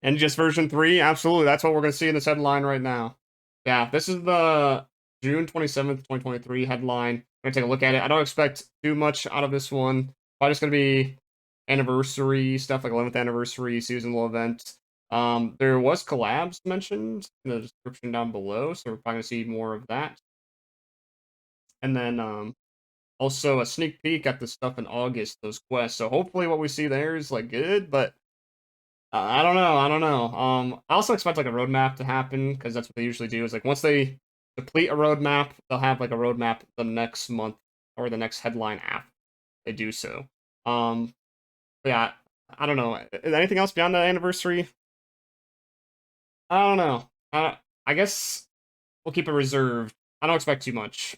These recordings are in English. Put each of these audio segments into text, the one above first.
NGS version 3, absolutely. That's what we're going to see in this headline right now. Yeah, this is the June 27th, 2023 headline. I'm going to take a look at it. I don't expect too much out of this one. Probably just going to be anniversary stuff, like 11th anniversary seasonal event. There was collabs mentioned in the description down below, so we're probably going to see more of that. And then also a sneak peek at the stuff in August, those quests. So hopefully what we see there is like good, but I don't know. I don't know. I also expect like a roadmap to happen because that's what they usually do. Is like once they complete a roadmap, they'll have like a roadmap the next month or the next headline after they do so. But yeah, I don't know. Is anything else beyond the anniversary? I don't know. I guess we'll keep it reserved. I don't expect too much.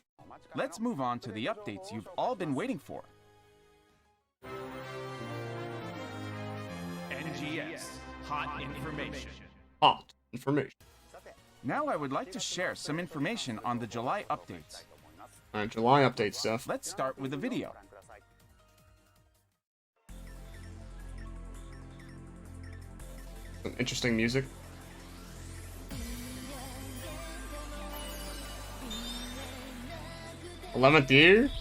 Let's move on to the updates you've all been waiting for. NGS, hot information. Hot information. Now I would like to share some information on the July updates. Alright, July update stuff. Let's start with a video. Some interesting music. '11th year?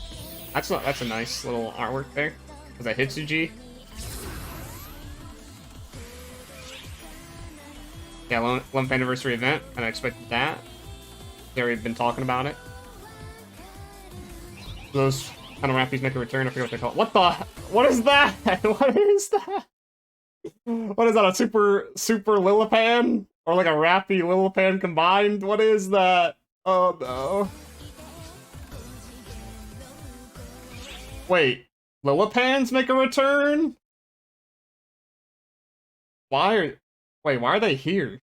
That's a nice little artwork there. Was that Hitsuji? Yeah, 11th anniversary event, and I expected that. They already been talking about it. Those kind of rappies make a return. I forget what they're called. What the? What is that? What is that? What is that? A super Lilipan? Or like a rappy Lilipan combined? What is that? Oh no. Wait, Lilipans make a return? Wait, why are they here?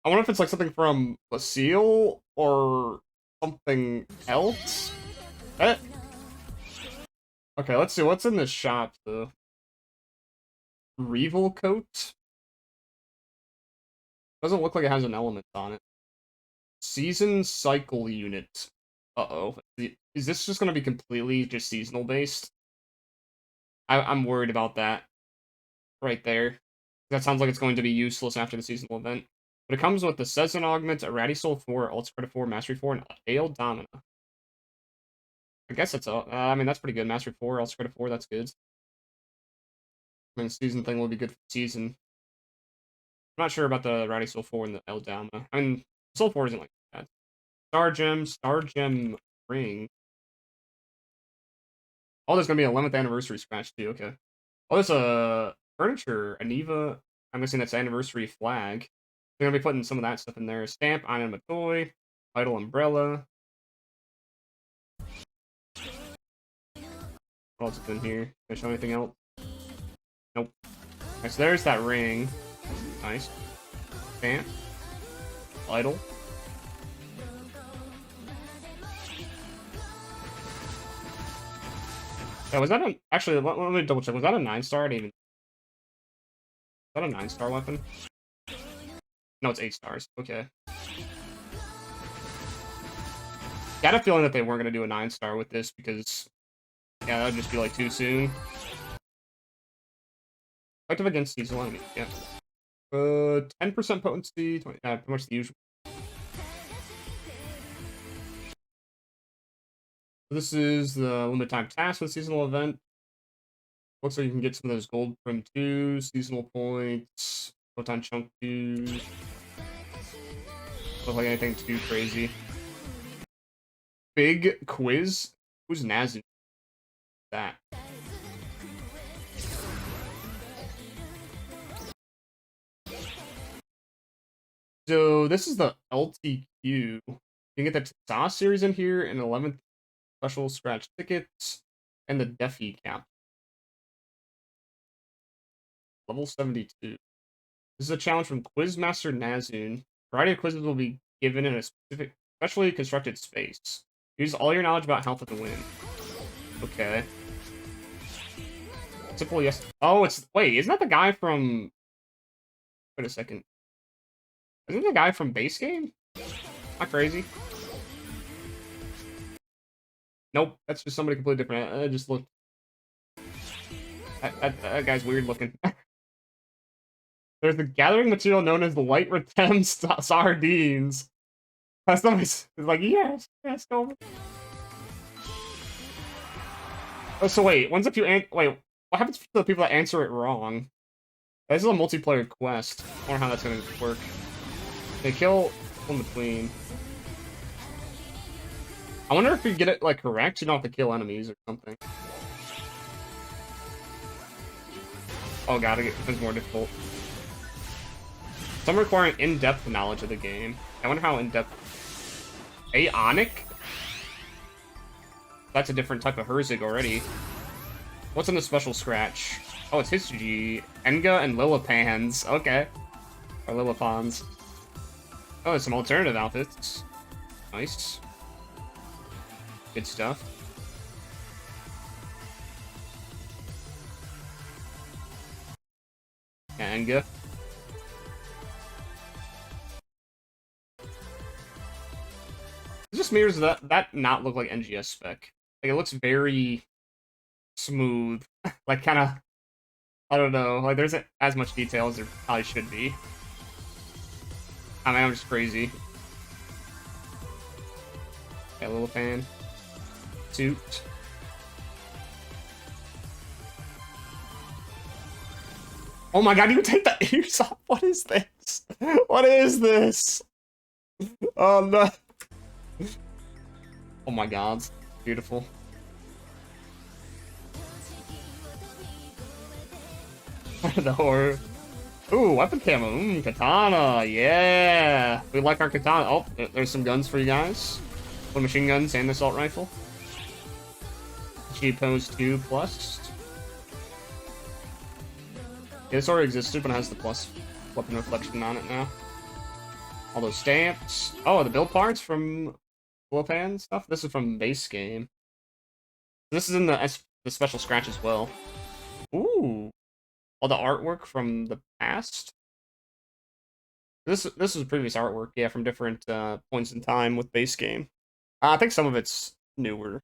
I wonder if it's like something from Lucille or something else? Eh? Okay, let's see, what's in this shop, though? Reval coat? Doesn't look like it has an element on it. Season cycle unit. Uh-oh. Is this just going to be completely just seasonal based? I'm worried about that. Right there. That sounds like it's going to be useless after the seasonal event. But it comes with the Season Augment, a Ratty Soul 4, Alt Credit 4, Mastery 4, and Ale Domina. I guess that's all. I mean, that's pretty good. Mastery 4, Alt Credit 4, that's good. I mean, the season thing will be good for the season. I'm not sure about the Ratty Soul 4 and the Ale Domina. I mean, Soul 4 isn't like that. Star Gem Ring. Oh, there's gonna be an 11th anniversary scratch too, okay. Oh, there's a furniture, Anniv. I'm guessing that's anniversary flag. They're gonna be putting some of that stuff in there. Stamp, Item, Toy, Vital Umbrella. What else is in here? Can I show anything else? Nope. Okay, so there's that ring. Nice. Stamp. Vital. Yeah, was that a... Actually, let me double check. Was that a 9-star? I didn't even... Is that a 9-star weapon? No, it's 8 stars. Okay. Got a feeling that they weren't going to do a 9-star with this because... Yeah, that would just be like too soon. Effective against seasonal enemies. Yeah. 10% potency. 20, pretty much the usual. This is the limited time task for the seasonal event. Looks like you can get some of those gold prim 2, seasonal points, photon chunk 2. Look like anything too crazy. Big quiz. Who's Nazun? That. So this is the LTQ. You can get the Tsa series in here, and 11th special scratch tickets, and the Defi cap. Level 72. This is a challenge from Quizmaster Nazun. A variety of quizzes will be given in a specially constructed space. Use all your knowledge about Halpha to win. Okay. Simple yes. Oh, it's... Wait, isn't that the guy from... Wait a second. Isn't the guy from base game? Not crazy. Nope, that's just somebody completely different. I just looked... That guy's weird looking. There's a gathering material known as the Light Retem Sardines. That's nice. It's like, yes, go. Oh, so wait, when's if you wait, what happens to the people that answer it wrong? This is a multiplayer quest. I wonder how that's gonna work. They kill in between. I wonder if you get it like correct, you don't have to kill enemies or something. Oh god, it's more difficult. Some requiring in-depth knowledge of the game. I wonder how in-depth. Aonic? That's a different type of Herzig already. What's in the special scratch? Oh, it's Hisuji, Enga, and Lillipans. Okay. Or Lillipans. Oh, there's some alternative outfits. Nice. Good stuff. Yeah, Enga. It just mirrors that not look like NGS spec. Like, it looks very smooth. Like, kind of, I don't know. Like, there isn't as much detail as there probably should be. I mean, I'm just crazy. Yeah, little fan. Suit. Oh my god, you take the ears off? What is this? What is this? Oh no. Oh my god. Beautiful. The horror. Ooh, weapon camo. Katana. Yeah. We like our katana. Oh, there's some guns for you guys. One machine guns and the assault rifle. G pose 2 plus. Yeah, this already existed, but it has the plus weapon reflection on it now. All those stamps. Oh, the build parts from Flopan stuff. This is from base game. This is in the special scratch as well. Ooh, all the artwork from the past. This is previous artwork, yeah, from different points in time with base game. I think some of it's newer,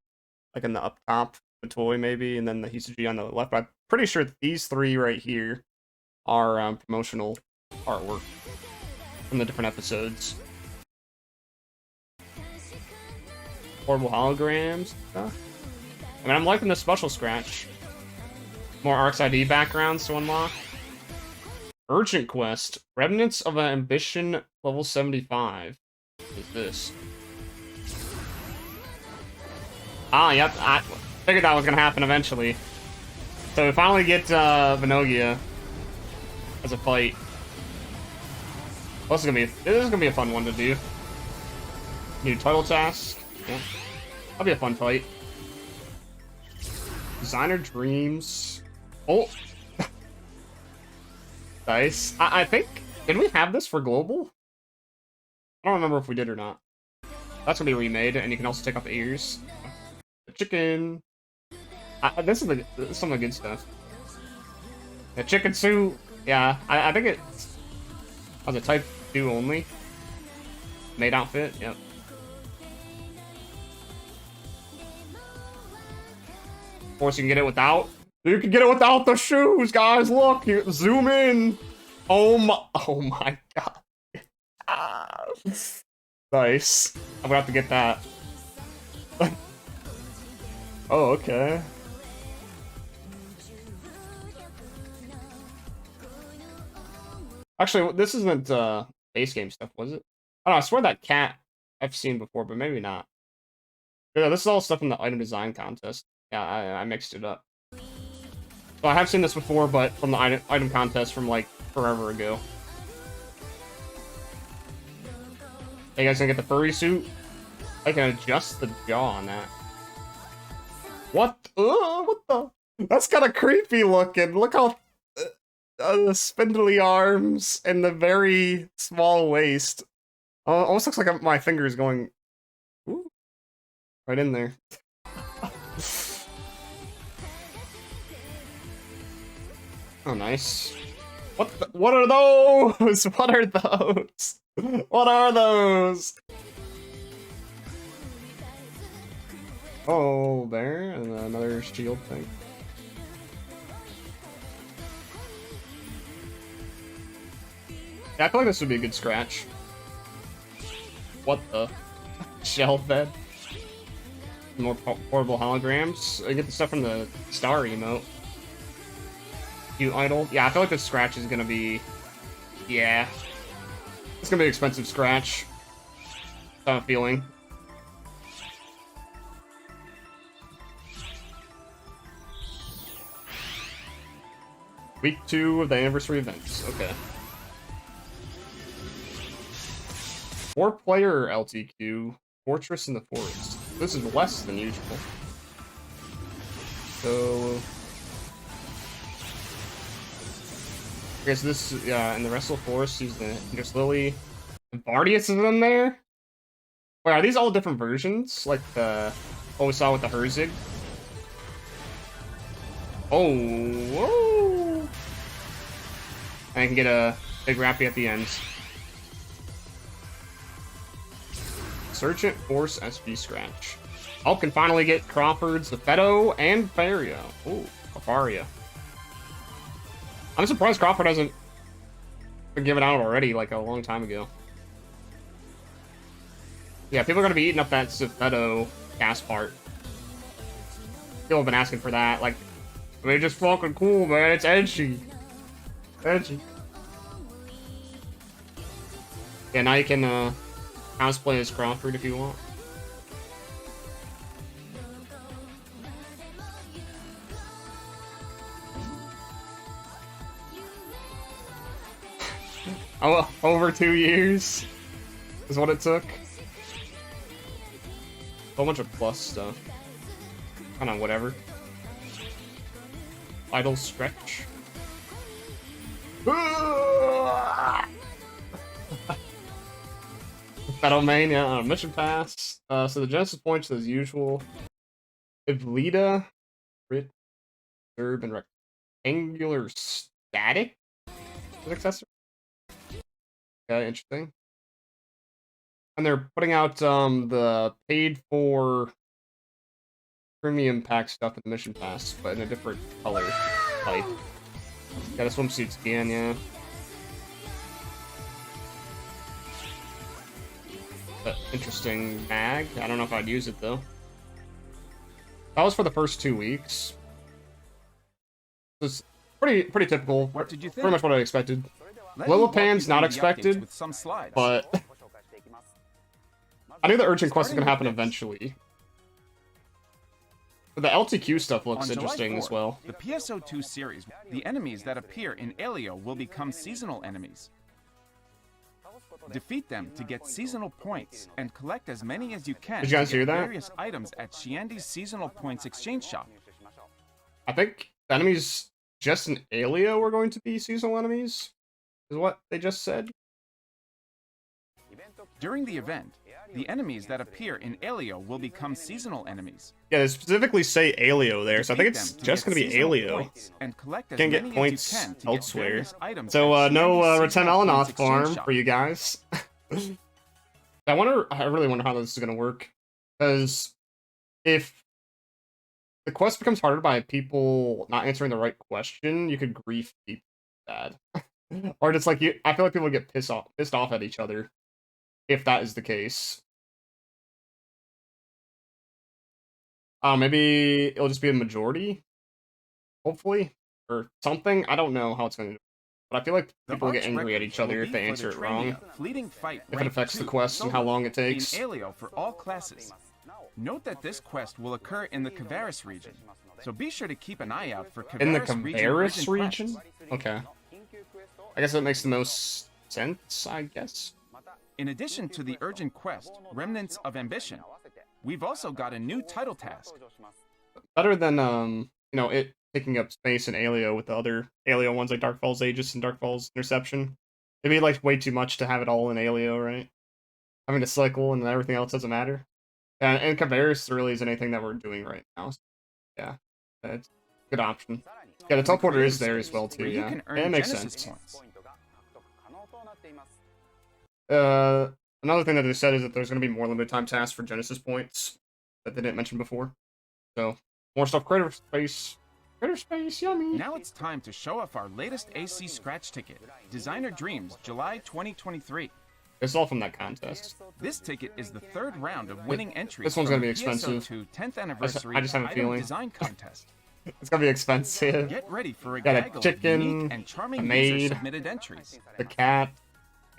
like in the up top, the toy maybe, and then the Hisuji on the left. But I'm pretty sure these three right here are promotional artwork from the different episodes. Portable holograms stuff. I mean, I'm liking the special scratch. More Arcs ID backgrounds to unlock. Urgent quest. Remnants of Ambition level 75. What is this? Ah, yep. I figured that was gonna happen eventually. So we finally get Venogia as a fight. Well, this is gonna be a fun one to do. New title task. Yeah. That'll be a fun fight. Designer Dreams. Oh. Nice. I think, did we have this for global? I don't remember if we did or not. That's gonna be remade, and you can also take off the ears. The chicken. This is some of the good stuff. The chicken suit. Yeah, I think it's as a type 2 only. Maid outfit. Yep. Of course, you can get it without. You can get it without the shoes, guys. Look, you zoom in. Oh my god. Ah. Nice. I'm gonna have to get that. Oh, okay. Actually, this isn't base game stuff, was it? Oh, no, I swear that cat I've seen before, but maybe not. Yeah, this is all stuff in the item design contest. Yeah, I mixed it up. So I have seen this before, but from the item contest from like forever ago. Hey, you guys gonna get the furry suit? I can adjust the jaw on that. What? What the? That's kind of creepy looking. Look how the spindly arms and the very small waist. Almost looks like my finger is going right in there. Oh, nice. What are those? What are those? What are those? Oh, there, and another shield thing. Yeah, I feel like this would be a good scratch. What the? Shell fed? More portable holograms. I get the stuff from the star emote. You idle. Yeah, I feel like this scratch is gonna be... Yeah. It's gonna be an expensive scratch. I have a feeling. Week 2 of the anniversary events. Okay. 4-player LTQ. Fortress in the Forest. This is less than usual. So... I guess this, in the Wrestle Forest, use the Indus Lily. Bardius is in there? Wait, are these all different versions? Like the... what we saw with the Herzig? Oh, whoa! And I can get a big Rappy at the end. Resurgent Force SG Scratch. Oh, can finally get Crawford's, the Fedo, and Faria. Ooh, Faria. I'm surprised Crawford hasn't been given out already, like a long time ago. Yeah, people are gonna be eating up that Fedo cast part. People have been asking for that, like, I mean, it's just fucking cool, man. It's edgy. Edgy. Yeah, now you can, cosplay as Crawford if you want. Oh, over 2 years is what it took. A whole bunch of plus stuff. I don't know, whatever. Idle stretch. Battle main, yeah, mission pass. So the Genesis points as usual. Ivlita, Crit, Herb, and Rectangular Static successor. Okay, interesting. And they're putting out the paid for premium pack stuff in the mission pass, but in a different color type. Got a swimsuit skin, yeah. Interesting mag. I don't know if I'd use it though. That was for the first 2 weeks. It's pretty typical. What did you think? Pretty much what I expected. Let me walk you Lilipan's through not the expected, updates with some slides. but I knew the Urgent Quest was gonna happen eventually. But the LTQ stuff looks On July interesting 4th, as well. The PSO2 series, the enemies that appear in Alio will become seasonal enemies. Defeat them to get seasonal points and collect as many as you can Did you guys to get hear that? various items at Shiandi's seasonal points exchange shop. I think the enemies just in Alio are going to be seasonal enemies, is what they just said. During the event, the enemies that appear in Alio will become seasonal enemies. Yeah, they specifically say Alio there, so I think it's just going to be Alio. And collect as Can't many get points as you can to elsewhere. get various items So, at no Shiandi's Retem seasonal Elenoth points exchange farm shop. for you guys. I really wonder how this is going to work. Because if the quest becomes harder by people not answering the right question, you could grief people bad. Or just like, I feel like people get pissed off at each other if that is the case. Maybe it'll just be a majority, hopefully, or something. I don't know how it's going to, but I feel like people will get angry at each other if they answer it wrong. Fleeting fight If it affects the quest and how long it takes. In Alio for all classes. Note that this quest will occur in the Kavaris region, so be sure to keep an eye out for Kavaris In the region Kavaris urgent region? quests. Okay. I guess that makes the most sense, I guess. In addition to the urgent quest, Remnants of Ambition, we've also got a new title task. Better than, you know, it taking up space in Alio with the other Alio ones like Darkfall's Aegis and Darkfall's Interception. It'd be like way too much to have it all in Alio, right? Having to cycle and everything else doesn't matter. And Kavaris really isn't anything that we're doing right now. So, yeah, it's a good option. Yeah, the teleporter is there as well too, Where you yeah. can earn And it makes Genesis sense. points. Another thing that they said is that there's going to be more limited time tasks for Genesis points that they didn't mention before. So, more stuff, creative space. Critter space, yummy. Now it's time to show off our latest AC scratch ticket, Designer Dreams, July 2023. It's all from that contest. This ticket is the third round of winning entries This one's from gonna be the expensive. PSO2 10th anniversary I just have a item feeling. design contest. It's gonna be expensive. Get ready for a Got a gaggle of chicken, unique and charming a maid, user-submitted entries. The cat,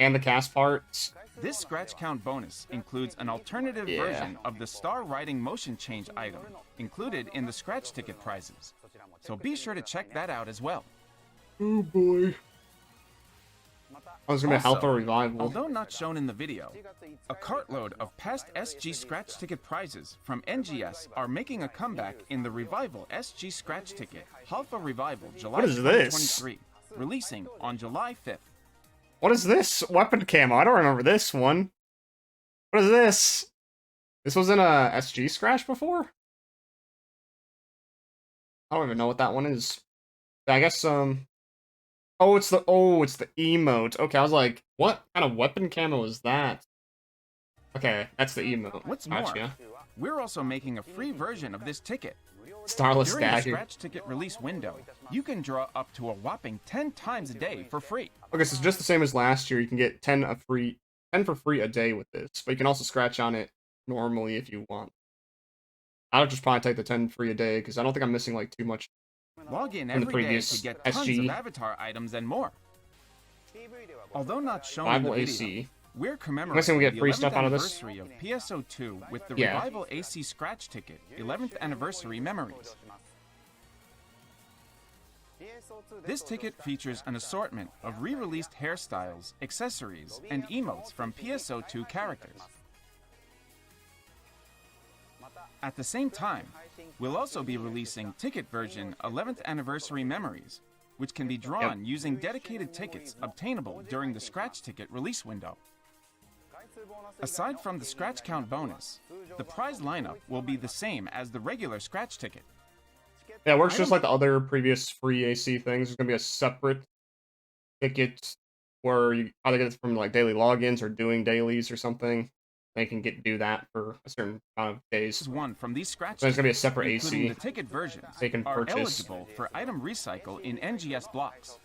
and the cast parts. This scratch count bonus includes an alternative version of the star riding motion change item included in the scratch ticket prizes. So be sure to check that out as well. Oh boy. Oh, it's gonna be a Also, Halpha Revival. Although not shown in the video, a cartload of past SG scratch ticket prizes from NGS are making a comeback in the Revival SG scratch ticket, Halpha Revival July What is this? 2023, releasing on July 5th. What is this? Weapon camo. I don't remember this one. What is this? This was in a SG scratch before? I don't even know what that one is. I guess, oh, it's the emote. Okay, I was like, what kind of weapon camo is that? Okay, that's the emote. What's more, Gotcha. we're also making a free version of this ticket. Starless During the dagger. scratch ticket release window, you can draw up to a whopping 10 times a day for free. Okay, so it's just the same as last year. You can get 10 for free a day with this, but you can also scratch on it normally if you want. I'll just probably take the 10 free a day because I don't think I'm missing like too much. Log in the every day previous to get tons SG. of avatar items and more. Although not shown in Rival the video, AC. we're commemorating guessing we get the free 11th stuff out of this? anniversary of PSO2 with the Yeah. Revival AC scratch ticket, 11th anniversary memories. This ticket features an assortment of re-released hairstyles, accessories, and emotes from PSO2 characters. At the same time, we'll also be releasing ticket version 11th anniversary memories, which can be drawn using dedicated tickets obtainable during the scratch ticket release window. Aside from the scratch count bonus, the prize lineup will be the same as the regular scratch ticket. Yeah, it works just like the other previous free AC things. There's gonna be a separate ticket where you either get it from like daily logins or doing dailies or something. They can do that for a certain amount of days. One from these scratch So there's gonna be a tickets, separate including AC the ticket versions, they can are purchase. eligible for item recycle in NGS blocks.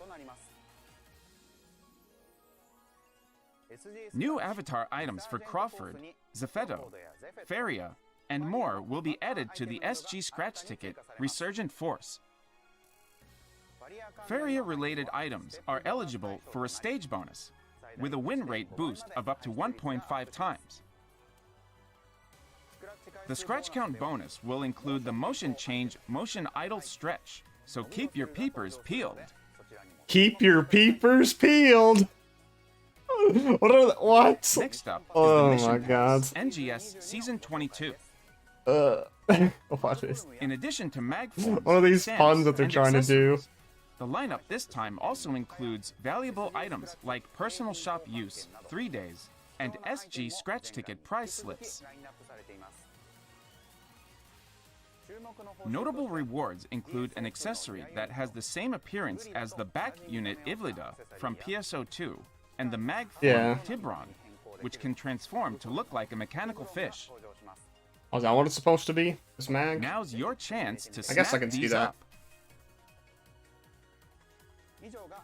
New avatar items for Crawford, Zephedo, Feria, and more will be added to the SG scratch ticket Resurgent Force. Feria-related items are eligible for a stage bonus, with a win rate boost of up to 1.5 times. The scratch count bonus will include the motion change motion idle stretch, so keep your peepers peeled. Keep your peepers peeled. What? Next up is Oh the Mission my God. Pass, NGS Season 22. What is? In addition to mag forms, One of these stamps, puns that they're and trying to do. accessories, the lineup this time also includes valuable items like personal shop use, 3 days, and SG scratch ticket prize slips. Notable rewards include an accessory that has the same appearance as the back unit Ivlida from PSO2 and the mag form Tibron, which can transform to look like a mechanical fish. Oh, is that what it's supposed to be? This mag? Now's your chance to I guess I snap can see these that. up.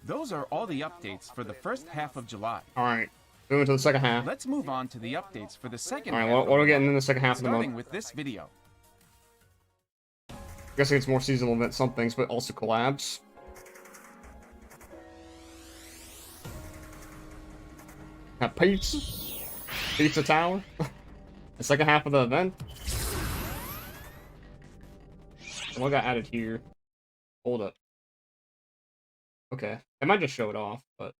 Those are all the updates for the first half of July. Alright. Moving to the second half. Let's move on to the updates for the second Alright, half. what are we getting in the second half of the Starting month? with this video. I guess it's more seasonal event some things, but also collabs. Got Pizza Tower. The second half of the event. What got added here? Hold up. Okay. I might just show it off, but...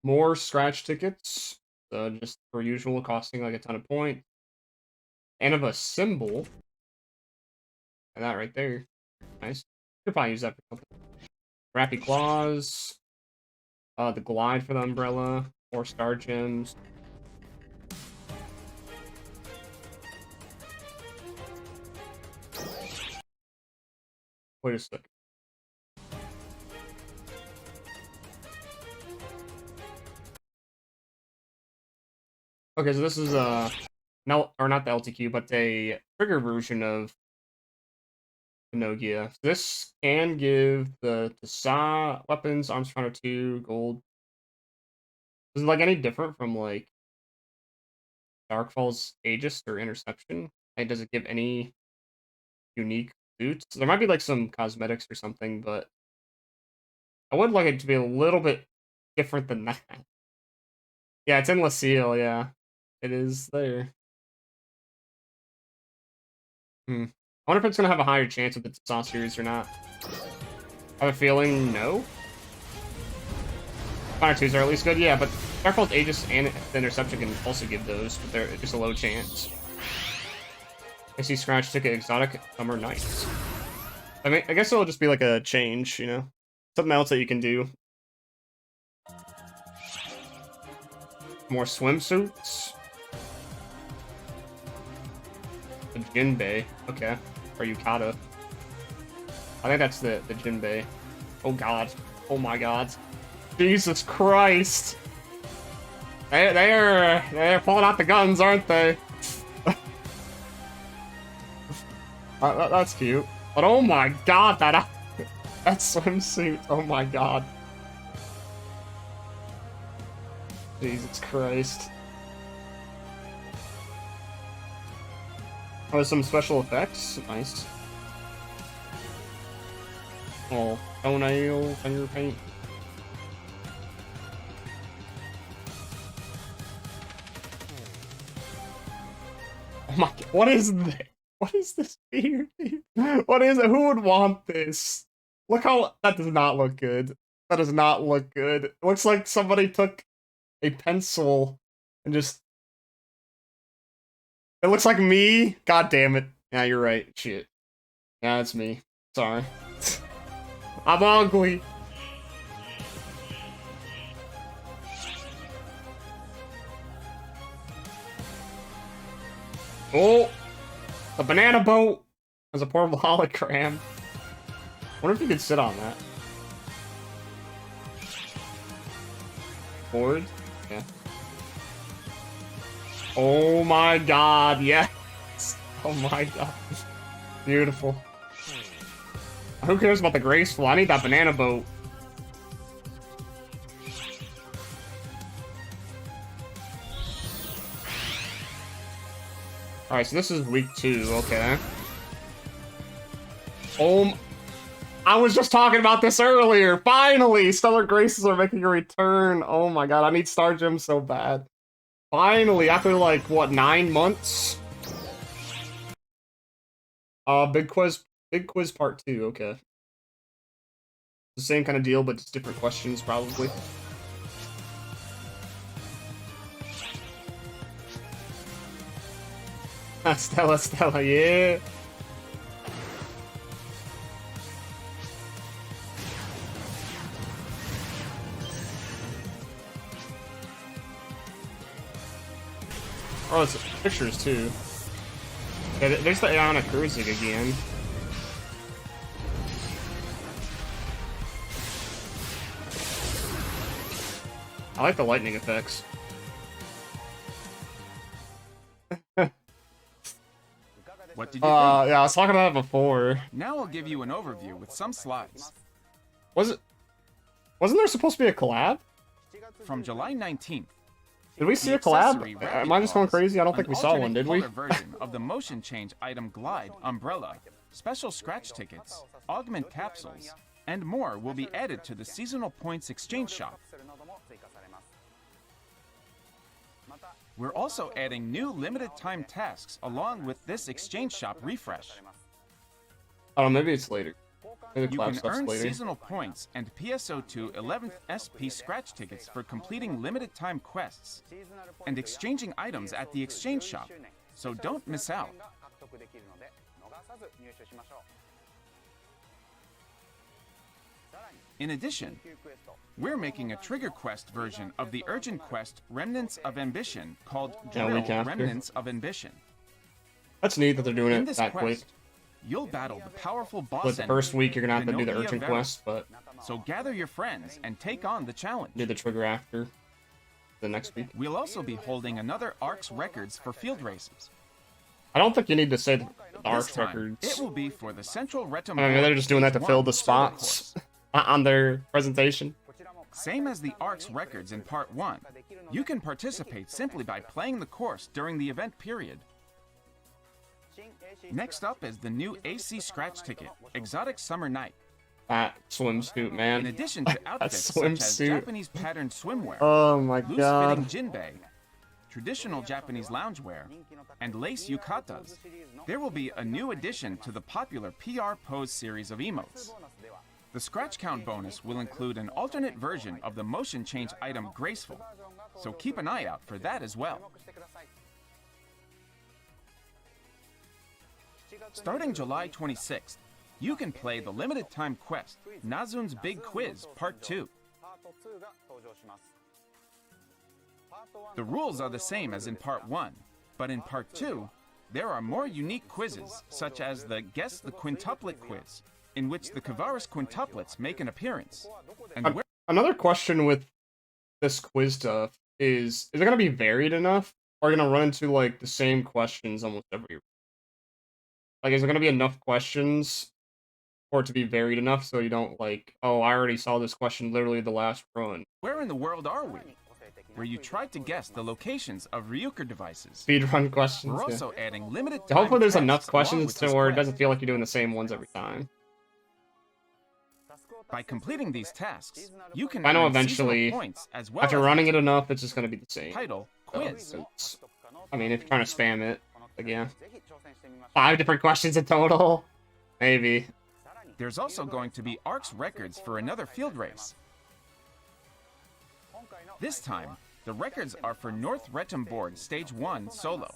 More scratch tickets. Just per usual, costing like a ton of points. And of a symbol. And that right there. Nice. Could probably use that for something. Rappy Claws. The glide for the umbrella. Or star gems. Wait a second. Okay, so this is no, or not the LTQ, but a trigger version of Venogia. This can give the Tasa weapons, Arms Finder 2, gold. Is it like any different from like Darkfall's Aegis or Interception? Like, does it give any unique loot? So there might be like some cosmetics or something, but I would like it to be a little bit different than that. Yeah, it's in Lucille, yeah. It is there. I wonder if it's gonna have a higher chance with the Saw series or not. I have a feeling no. Fire 2s are at least good, yeah, but Darkfall's Aegis and the Interception can also give those, but they're just a low chance. I see Scratch Ticket Exotic Summer Nights. I mean, I guess it'll just be like a change, you know? Something else that you can do. More swimsuits. The Jinbei. Okay. Or Yukata. I think that's the Jinbei. Oh god. Oh my god. Jesus Christ. They're pulling out the guns, aren't they? That's cute. But oh my god, that swimsuit. Oh my god. Jesus Christ. Oh, some special effects. Nice. Oh, toenail, finger paint. Oh my god, what is this? What is this beard? What is it? Who would want this? Look how... That does not look good. That does not look good. It looks like somebody took a pencil and just... It looks like me. God damn it. Yeah, you're right. Shit. Yeah, it's me. Sorry. I'm ugly. Oh! The banana boat! As a portable hologram. I wonder if you could sit on that. Board? Yeah. Oh my god, yes! Oh my god. Beautiful. Who cares about the graceful? I need that banana boat. Alright, so this is week 2, okay. I was just talking about this earlier! Finally! Stellar Graces are making a return! Oh my god, I need Star Gems so bad. Finally, after like, what, 9 months? Big quiz part 2, okay. The same kind of deal, but just different questions, probably. Stella, yeah. Oh, it's pictures too. Yeah, there's the Aeona Cruising again. I like the lightning effects. What did you think? Yeah, I was talking about it before. Now I'll give you an overview with some slides. Wasn't there supposed to be a collab? From July 19th. Did we see a collab? Am I just going crazy? I don't think we saw one, did we? Version of the motion change item Glide Umbrella, special scratch tickets, augment capsules, and more will be added to the seasonal points exchange shop. We're also adding new limited time tasks along with this exchange shop refresh. Oh, maybe it's later. Maybe You collab can stuff's earn later. seasonal points and PSO2 11th SP scratch tickets for completing limited time quests and exchanging items at the exchange shop, so don't miss out. In addition, we're making a trigger quest version of the urgent quest Remnants of Ambition called Drill Remnants of Ambition. That's neat that they're doing In it this that quick. quest, you'll battle the powerful boss With the enemy, first week, you're gonna have to do the Venogia urgent Vero. quest, but So gather your friends and take on the challenge. do the trigger after the next week. We'll also be holding another ARCS records for field races. I don't think you need to say the This ARCS time, records. it will be for the Central Retum. I mean, they're just doing that to fill the spots on their presentation. Same as the ARCS records in Part 1, you can participate simply by playing the course during the event period. Next up is the new AC Scratch ticket, Exotic Summer Night. That swimsuit, man. In addition to outfits such as swimsuit. Japanese patterned swimwear, Oh my loose-fitting god. jinbei, traditional Japanese loungewear, and lace yukatas, there will be a new addition to the popular PR Pose series of emotes. The scratch count bonus will include an alternate version of the motion change item Graceful, so keep an eye out for that as well. Starting July 26th, you can play the limited time quest, Nazun's Big Quiz Part 2. The rules are the same as in Part 1, but in Part 2, there are more unique quizzes, such as the Guess the Quintuplet quiz, in which the Kavaris quintuplets make an appearance. And Another question with this quiz stuff is it going to be varied enough? Or are you going to run into, like, the same questions almost every... Like, is there going to be enough questions for it to be varied enough so you don't, like, oh, I already saw this question literally the last run. Where in the world are we? Where you tried to guess the locations of Ryuker devices. Speedrun questions, We're yeah. also adding limited time Hopefully there's enough tests questions along with to this where it quest. doesn't feel like you're doing the same ones every time. By completing these tasks, you can I know earn eventually, seasonal points as well after as running it enough, it's just going to be the same. title So, quiz. I mean, if you're trying to spam it, like, yeah. 5 different questions in total? Maybe. There's also going to be ARCS records for another field race. This time, the records are for North Retum Board Stage 1 Solo.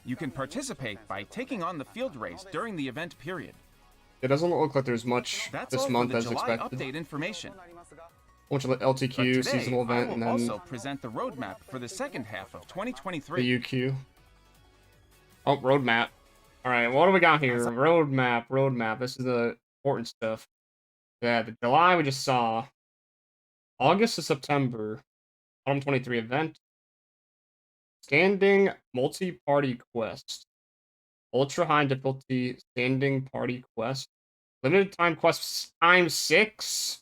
You can participate by taking on the field race during the event period. It doesn't look like there's much That's this all month for the as July expected. update information. Bunch of But LTQ, today, seasonal event, I and will then also present the roadmap for the second half of 2023. the UQ. Oh, roadmap. Alright, what do we got here? Roadmap. This is the important stuff. Yeah, the July we just saw. August to September. Autumn 23 event. Standing multi-party quest. Ultra high difficulty standing party quest. Limited time quests times 6?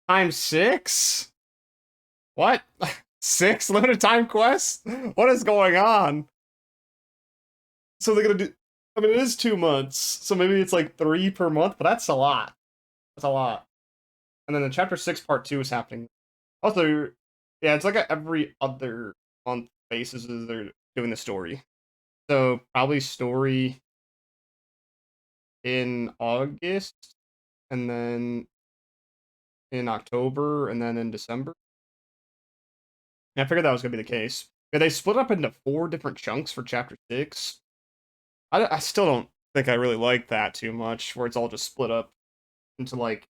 Times 6? What? 6 limited time quests? What is going on? So they're gonna do... I mean, it is 2 months, so maybe it's like 3 per month, but that's a lot. That's a lot. And then the Chapter 6 Part 2 is happening. Also, yeah, it's like a every other month basis as they're doing the story. So, probably story in August, and then in October, and then in December. And I figured that was going to be the case. Yeah, they split up into 4 different chunks for Chapter 6. I still don't think I really like that too much, where it's all just split up into like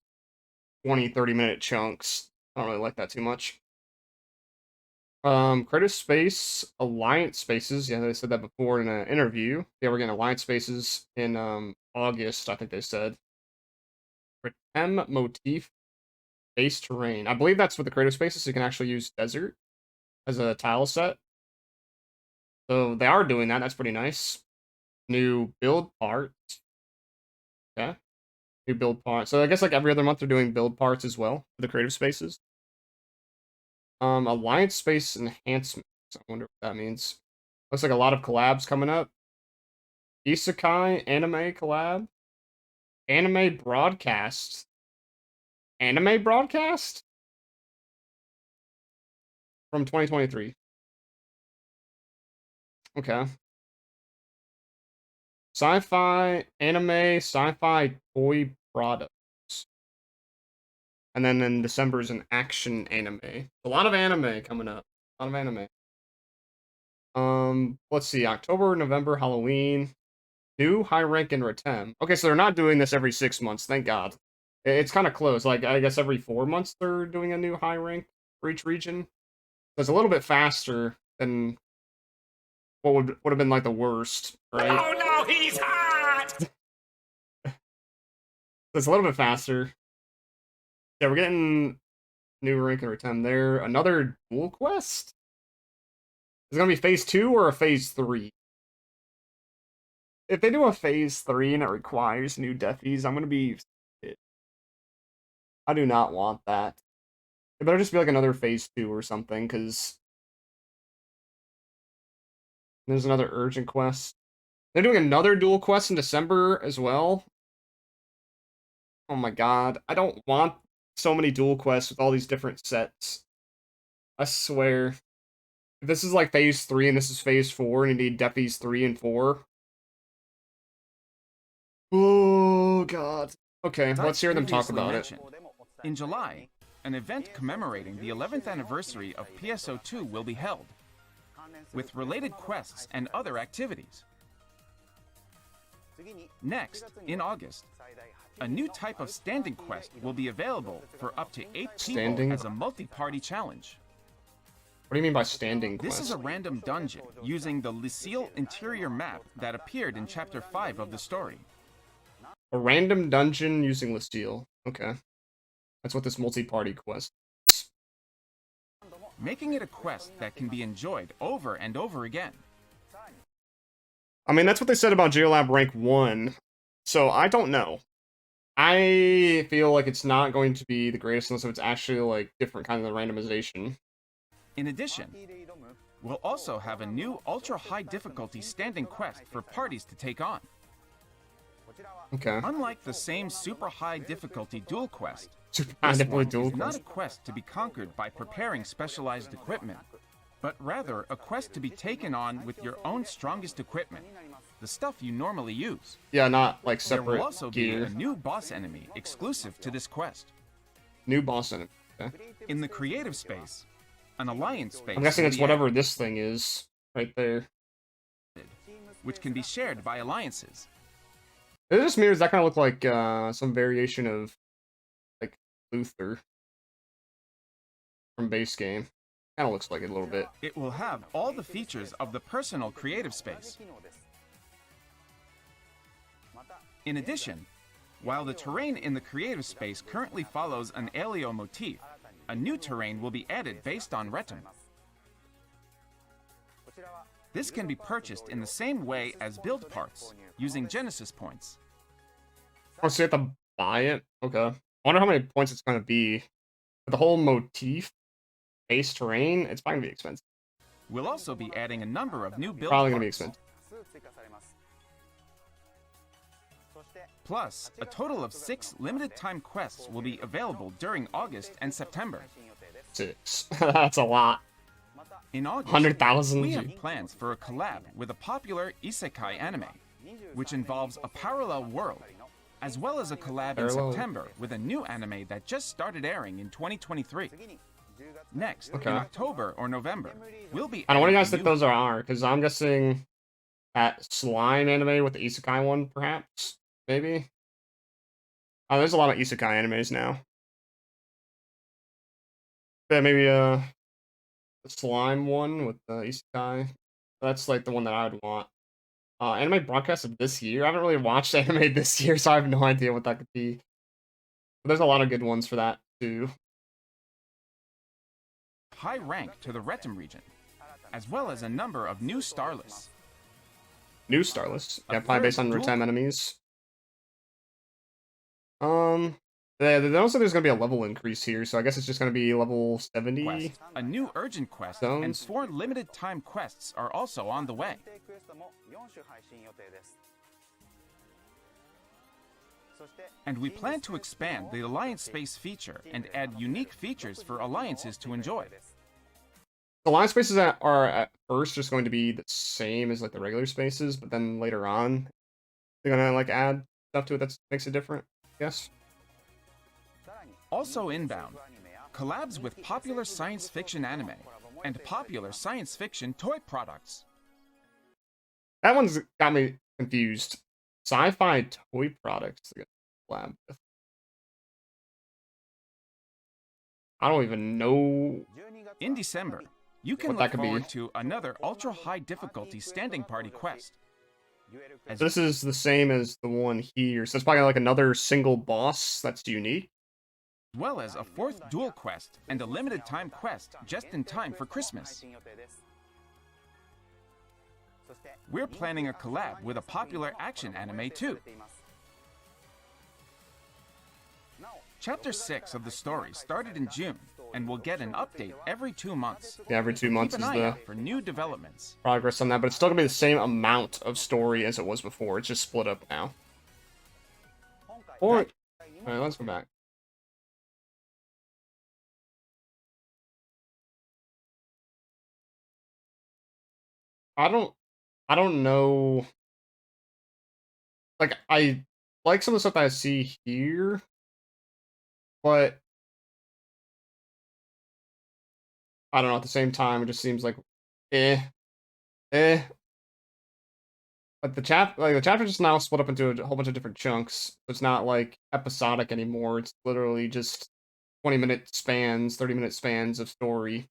20, 30-minute chunks. I don't really like that too much. Creative Space, Alliance Spaces. Yeah, they said that before in an interview. Yeah, we're getting Alliance Spaces in August, I think they said. Retem Motif, Base Terrain. I believe that's with the Creative Spaces, so you can actually use Desert as a tile set. So they are doing that. That's pretty nice. New build parts. Yeah. New build parts. So I guess like every other month they're doing build parts as well for the Creative Spaces. Alliance Space Enhancements. I wonder what that means. Looks like a lot of collabs coming up. Isekai Anime collab. Anime Broadcast. Anime Broadcast? From 2023. Okay. Sci-fi, anime, sci-fi toy products. And then in December is an action anime. A lot of anime coming up. A lot of anime. Let's see. October, November, Halloween. New high rank in Retem. Okay, so they're not doing this every 6 months. Thank God. It's kind of close. Like, I guess every 4 months they're doing a new high rank for each region. So it's a little bit faster than what would have been like the worst, right? Oh no, he's hot! It's a little bit faster. Yeah, we're getting New rank and return there. Another dual quest? Is it gonna be phase 2 or a phase 3? If they do a phase 3 and it requires new deathies, I'm gonna be... I do not want that. It better just be like another phase 2 or something, because there's another urgent quest. They're doing another dual quest in December as well. Oh my god. I don't want so many dual quests with all these different sets. I swear. If this is like phase 3 and this is phase 4 and you need deathies 3 and 4. Oh god. Okay, let's hear them talk about it. In July, an event commemorating the 11th anniversary of PSO2 will be held, with related quests and other activities. Next, in August, a new type of standing quest will be available for up to 8 people as a multi-party challenge. What do you mean by standing quest? This is a random dungeon using the Lucille interior map that appeared in Chapter 5 of the story. A random dungeon using Lucille. Okay. That's what this multi-party quest is. Making it a quest that can be enjoyed over and over again. I mean, that's what they said about JLab Rank 1, so I don't know. I feel like it's not going to be the greatest unless it's actually, like, different kind of randomization. In addition, we'll also have a new ultra-high difficulty standing quest for parties to take on. Okay. Unlike the same super high difficulty dual quest, Super this high one dual is not quest. a quest to be conquered by preparing specialized equipment, but rather a quest to be taken on with your own strongest equipment, the stuff you normally use. Yeah, not like There separate will also gear. be a new boss enemy exclusive to this quest. New boss enemy. Okay. In the creative space, an alliance space I'm guessing will it's be whatever added, this thing is right there. which can be shared by alliances. It just mirrors that kind of look like some variation of like Luther from base game. Kind of looks like it a little bit. It will have all the features of the personal creative space. In addition, while the terrain in the creative space currently follows an Aleo motif, a new terrain will be added based on Retum. This can be purchased in the same way as build parts, using Genesis points. Oh, so you have to buy it? Okay. I wonder how many points it's going to be. But the whole motif, base terrain, it's probably going to be expensive. We'll also be adding a number of new build Probably going to be parts. expensive. Plus, a total of 6 limited-time quests will be available during August and September. 6. That's a lot. In August, 100,000. we have plans for a collab with a popular isekai anime, which involves a parallel world, as well as a collab in September with a new anime that just started airing in 2023. Next, Okay. in October or November, we'll be I don't know what do you adding guys a think new- those are, because I'm guessing that slime anime with the isekai one, perhaps? Maybe? Oh, there's a lot of isekai animes now. Yeah, maybe the slime one with the isekai. That's like the one that I would want. Anime broadcast of this year? I haven't really watched anime this year, so I have no idea what that could be. But there's a lot of good ones for that, too. high rank to the Retum region, as well as a number of new starlists. New Starless. Yeah, A probably based third on dual- real-time enemies. Then also there's gonna be a level increase here, so I guess it's just gonna be level 70. Quest, a new urgent quest, and Zones. 4 limited time quests are also on the way. And we plan to expand the Alliance Space feature and add unique features for alliances to enjoy. The line spaces are at first just going to be the same as like the regular spaces, but then later on they're gonna like add stuff to it that makes it different, I guess. Also inbound, collabs with popular science fiction anime and popular science fiction toy products. That one's got me confused. Sci-fi toy products to collab with. I don't even know. In December, you can What that look could be. forward to another ultra-high difficulty standing party quest. As This is the same as the one here, so it's probably like another single boss that's unique. well as a 4th dual quest and a limited time quest just in time for Christmas. We're planning a collab with a popular action anime too. Chapter 6 of the story started in June, and we'll get an update every 2 months. Yeah, every 2 months Keep an is eye the out for new developments. progress on that, but it's still gonna be the same amount of story as it was before. It's just split up now. Or, alright, let's go back. I don't know. Like, I like some of the stuff that I see here, but I don't know, at the same time, it just seems like, eh, eh. Like, the chapter just now split up into a whole bunch of different chunks. It's not, like, episodic anymore. It's literally just 20-minute spans, 30-minute spans of story.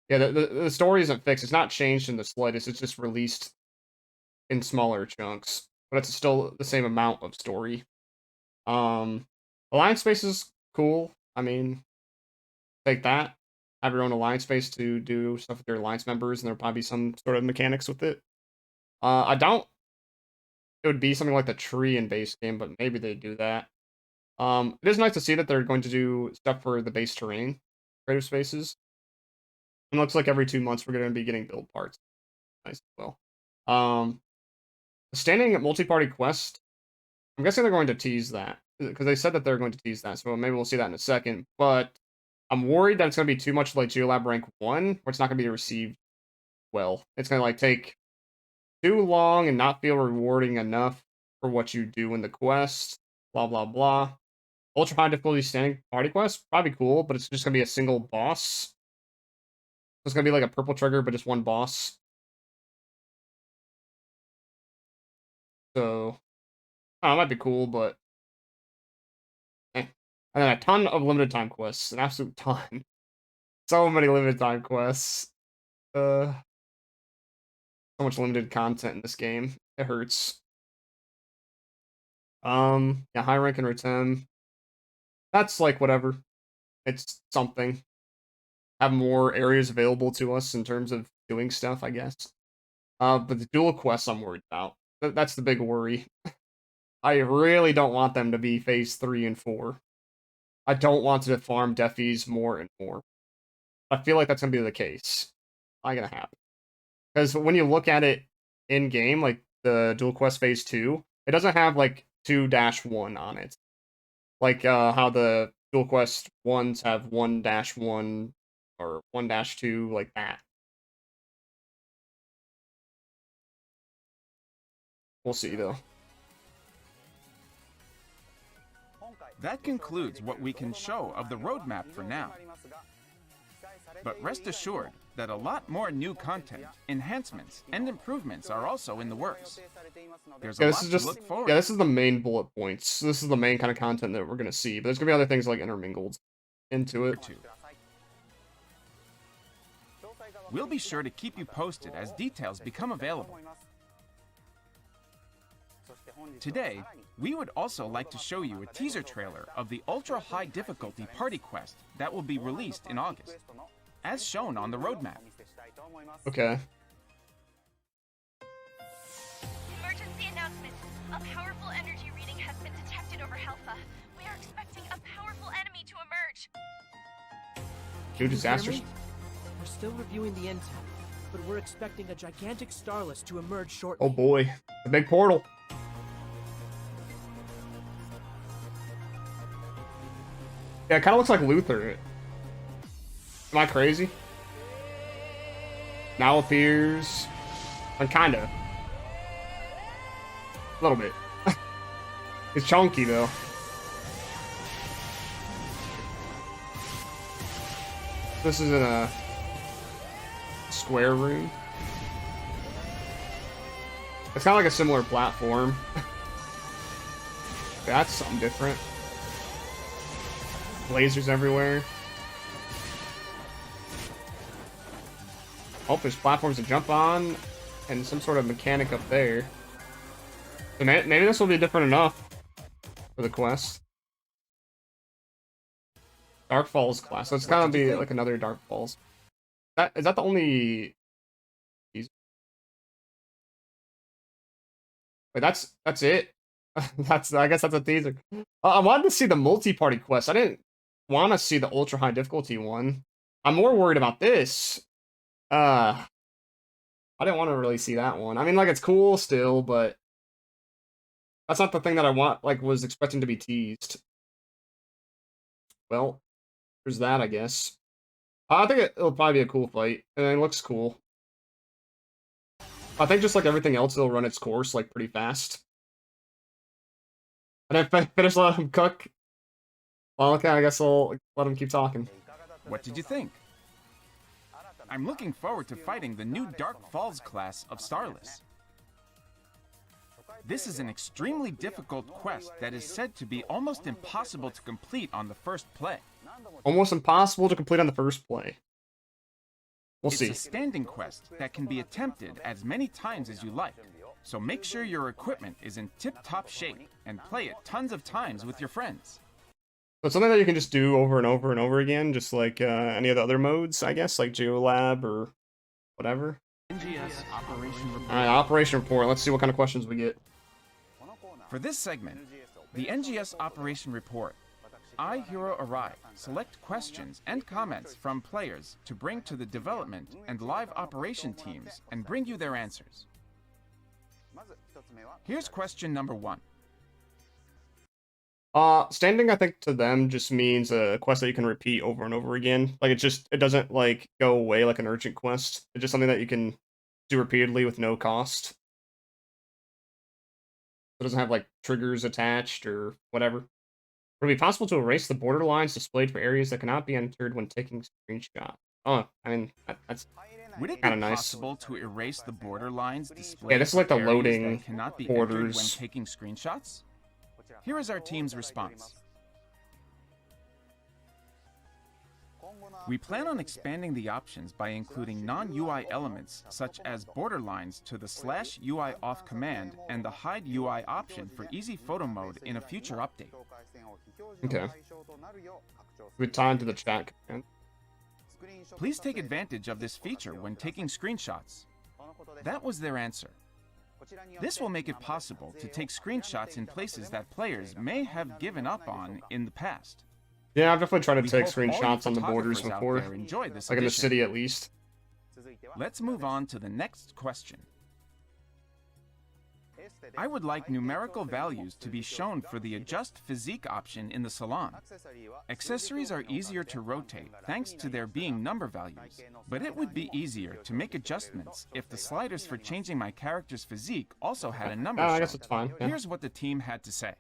Yeah, the story isn't fixed. It's not changed in the slightest. It's just released in smaller chunks, but it's still the same amount of story. Alliance space is cool. I mean, take that. Have your own alliance space to do stuff with your alliance members, and there'll probably be some sort of mechanics with it. I don't. It would be something like the tree in base game, but maybe they do that. It is nice to see that they're going to do stuff for the base terrain, creative spaces. It looks like every 2 months we're going to be getting build parts. Nice as well. Standing multi-party quest. I'm guessing they're going to tease that because they said that they're going to tease that. So maybe we'll see that in a second. But I'm worried that it's going to be too much like Geolab rank 1, where it's not going to be received well. It's going to like take too long and not feel rewarding enough for what you do in the quest. Blah blah blah. Ultra high difficulty standing party quest, probably cool, but it's just going to be a single boss. It's going to be like a purple trigger, but just one boss. So, it might be cool, but eh. And then a ton of limited time quests, an absolute ton. So many limited time quests. So much limited content in this game. It hurts. Yeah, high rank and return. That's like whatever. It's something. Have more areas available to us in terms of doing stuff, I guess. But the dual quests I'm worried about. That's the big worry. I really don't want them to be phase 3 and 4. I don't want to farm defies more and more. I feel like that's gonna be the case. Not gonna happen. Because when you look at it in game, like the dual quest phase 2, it doesn't have like 2-1 on it. Like how the dual quest ones have 1-1 or 1-2, like that. We'll see though. That concludes what we can show of the roadmap for now. But rest assured that a lot more new content, enhancements, and improvements are also in the works. There's a lot to look forward to. Yeah, this is the main bullet points. This is the main kind of content that we're going to see, but there's going to be other things like intermingled into it. We'll be sure to keep you posted as details become available. Today, we would also like to show you a teaser trailer of the ultra-high difficulty party quest that will be released in August, as shown on the roadmap. Okay. Emergency announcement. A powerful energy reading has been detected over Halpha. We are expecting a powerful enemy to emerge. Two disasters. We're still reviewing the intel, but we're expecting a gigantic starless to emerge shortly. Oh boy, the big portal. Yeah, it kind of looks like Luther. Am I crazy? Now appears. And kind of. A little bit. It's chunky though. This is in a square room. It's kind of like a similar platform. That's something different. Lasers everywhere. Oh, there's platforms to jump on and some sort of mechanic up there. So maybe this will be different enough for the quest. Dark Falls class. So it's gonna be like another Dark Falls. Is that the only? Wait, that's it. I guess that's a teaser. I wanted to see the multi-party quest. I didn't want to see the ultra high difficulty one. I'm more worried about this. I didn't want to really see that one. I mean, like, it's cool still, but that's not the thing that I was expecting to be teased. Well, there's that, I guess. I think it'll probably be a cool fight, and it looks cool. I think just like everything else, it'll run its course like pretty fast. And if I finish let him cook, well, okay, I guess I'll let him keep talking. What did you think? I'm looking forward to fighting the new Dark Falls class of Starless. This is an extremely difficult quest that is said to be almost impossible to complete on the first play. Almost impossible to complete on the first play. We'll see. It's a standing quest that can be attempted as many times as you like, so make sure your equipment is in tip-top shape and play it tons of times with your friends. So it's something that you can just do over and over and over again, just like any of the other modes, I guess, like Geolab or whatever. NGS Operation Report. Alright, Operation Report. Let's see what kind of questions we get. For this segment, the NGS Operation Report, I, Hero Arrive, select questions and comments from players to bring to the development and live operation teams and bring you their answers. Here's question number 1. Standing, I think, to them just means a quest that you can repeat over and over again. Like, it doesn't, like, go away like an urgent quest. It's just something that you can do repeatedly with no cost. It doesn't have, like, triggers attached or whatever. Would it be possible to erase the border lines displayed for areas that cannot be entered when taking screenshots? Oh, I mean, that's Would it be kind of nice. possible to erase the border lines displayed Yeah, this is like the for areas loading that cannot be borders. entered when taking screenshots? Here is our team's response. We plan on expanding the options by including non-UI elements such as border lines to the /UI off command and the hide UI option for easy photo mode in a future update. Okay. We tie into the chat command. Please take advantage of this feature when taking screenshots. That was their answer. This will make it possible to take screenshots in places that players may have given up on in the past. Yeah, I've definitely tried to We take hope all you screenshots on the borders photographers out before. there enjoy this Like in the edition. city at least. Let's move on to the next question. I would like numerical values to be shown for the Adjust Physique option in the salon. Accessories are easier to rotate thanks to there being number values, but it would be easier to make adjustments if the sliders for changing my character's physique also had a number I guess shown. it's fine. Yeah. Here's what the team had to say.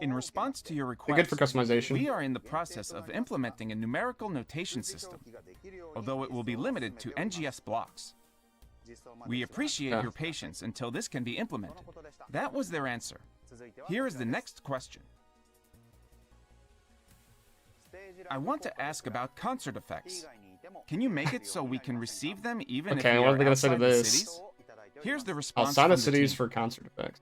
In response to your Be request, good for customization. we are in the process of implementing a numerical notation system, although it will be limited to NGS blocks. We appreciate your patience until this can be implemented. That was their answer. Here is the next question. I want to ask about concert effects. Can you make it so we can receive them even Okay, if we what are are they gonna say to outside the this? cities? Here's the response Outside from of the cities team. for concert effects.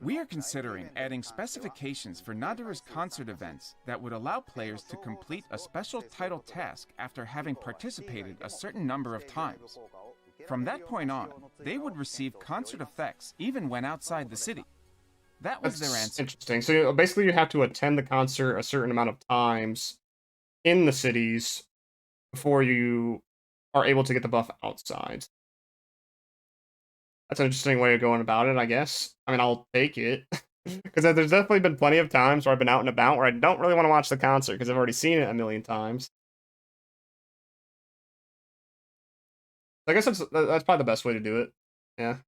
We are considering adding specifications for Nadara's concert events that would allow players to complete a special title task after having participated a certain number of times. From that point on, they would receive concert effects even when outside the city. That was their That's answer. interesting. So basically you have to attend the concert a certain amount of times in the cities before you are able to get the buff outside. That's an interesting way of going about it, I guess. I mean, I'll take it. Because there's definitely been plenty of times where I've been out and about where I don't really want to watch the concert because I've already seen it a million times. I guess that's probably the best way to do it. Yeah.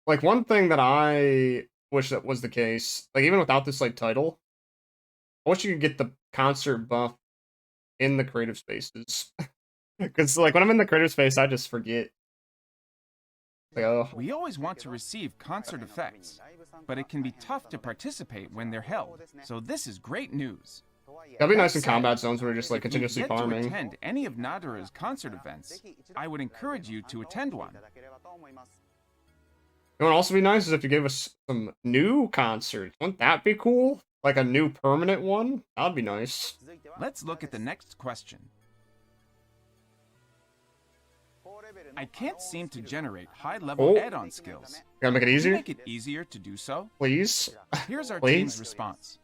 Like one thing that I wish that was the case, like even without this like title, I wish you could get the concert buff in the creative spaces. Because like when I'm in the creative space, I just forget. Like, oh. We always want to receive concert effects, but it can be tough to participate when they're held, so this is great news. That'd be nice That in said, combat zones where you're just like if you've continuously yet farming. to attend any of Nadara's concert events, I would encourage you to attend one. It would also be nice is if you gave us some new concerts. Wouldn't that be cool? Like a new permanent one? That'd be nice. Let's look at the next question. I can't seem to generate high-level add-on skills. Gotta make it Can you easier? make it easier to do so? Please? Here's our Please? team's response.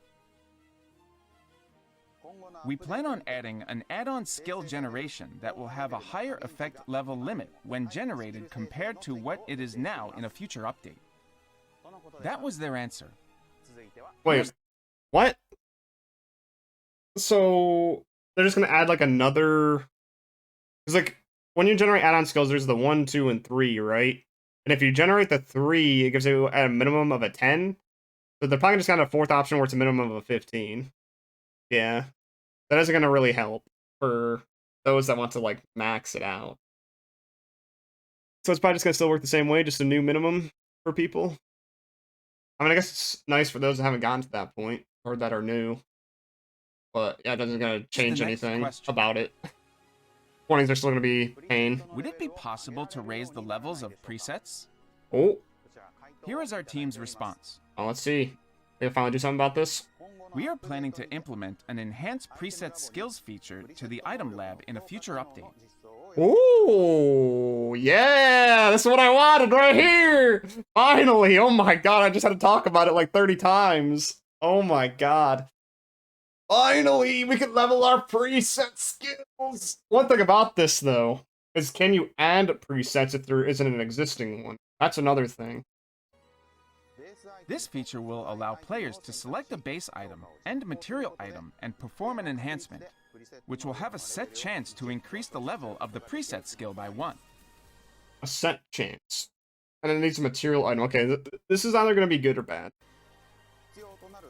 We plan on adding an add-on skill generation that will have a higher effect level limit when generated compared to what it is now in a future update. That was their answer. Wait, what? So, they're just gonna add like another... Because like, when you generate add-on skills, there's the 1, 2, and 3, right? And if you generate the 3, it gives you at a minimum of a 10. So they're probably just got a 4th option where it's a minimum of a 15. Yeah. That isn't gonna really help for those that want to like max it out. So it's probably just gonna still work the same way, just a new minimum for people. I mean, I guess it's nice for those that haven't gotten to that point, or that are new. But yeah, it doesn't gonna change anything about it. Warnings are still gonna be pain. Would it be possible to raise the levels of presets? Oh, Here is our team's response. let's see. They finally do something about this. We are planning to implement an enhanced preset skills feature to the item lab in a future update. Ooh, yeah, that's what I wanted right here. Finally, oh my god, I just had to talk about it like 30 times. Oh my god. Finally, we can level our preset skills. One thing about this, though, is can you add presets if there isn't an existing one? That's another thing. This feature will allow players to select a base item and material item and perform an enhancement, which will have a set chance to increase the level of the preset skill by 1. A set chance. And it needs a material item. Okay, this is either going to be good or bad.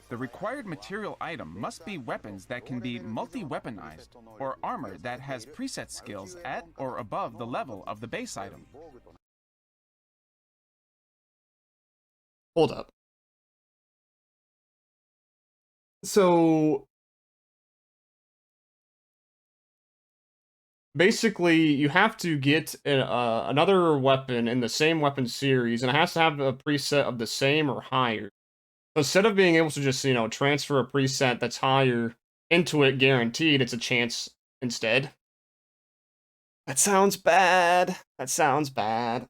The required material item must be weapons that can be multi-weaponized, or armor that has preset skills at or above the level of the base item. Hold up. So basically, you have to get another weapon in the same weapon series, and it has to have a preset of the same or higher. So instead of being able to just, transfer a preset that's higher into it guaranteed, it's a chance instead. That sounds bad. That sounds bad.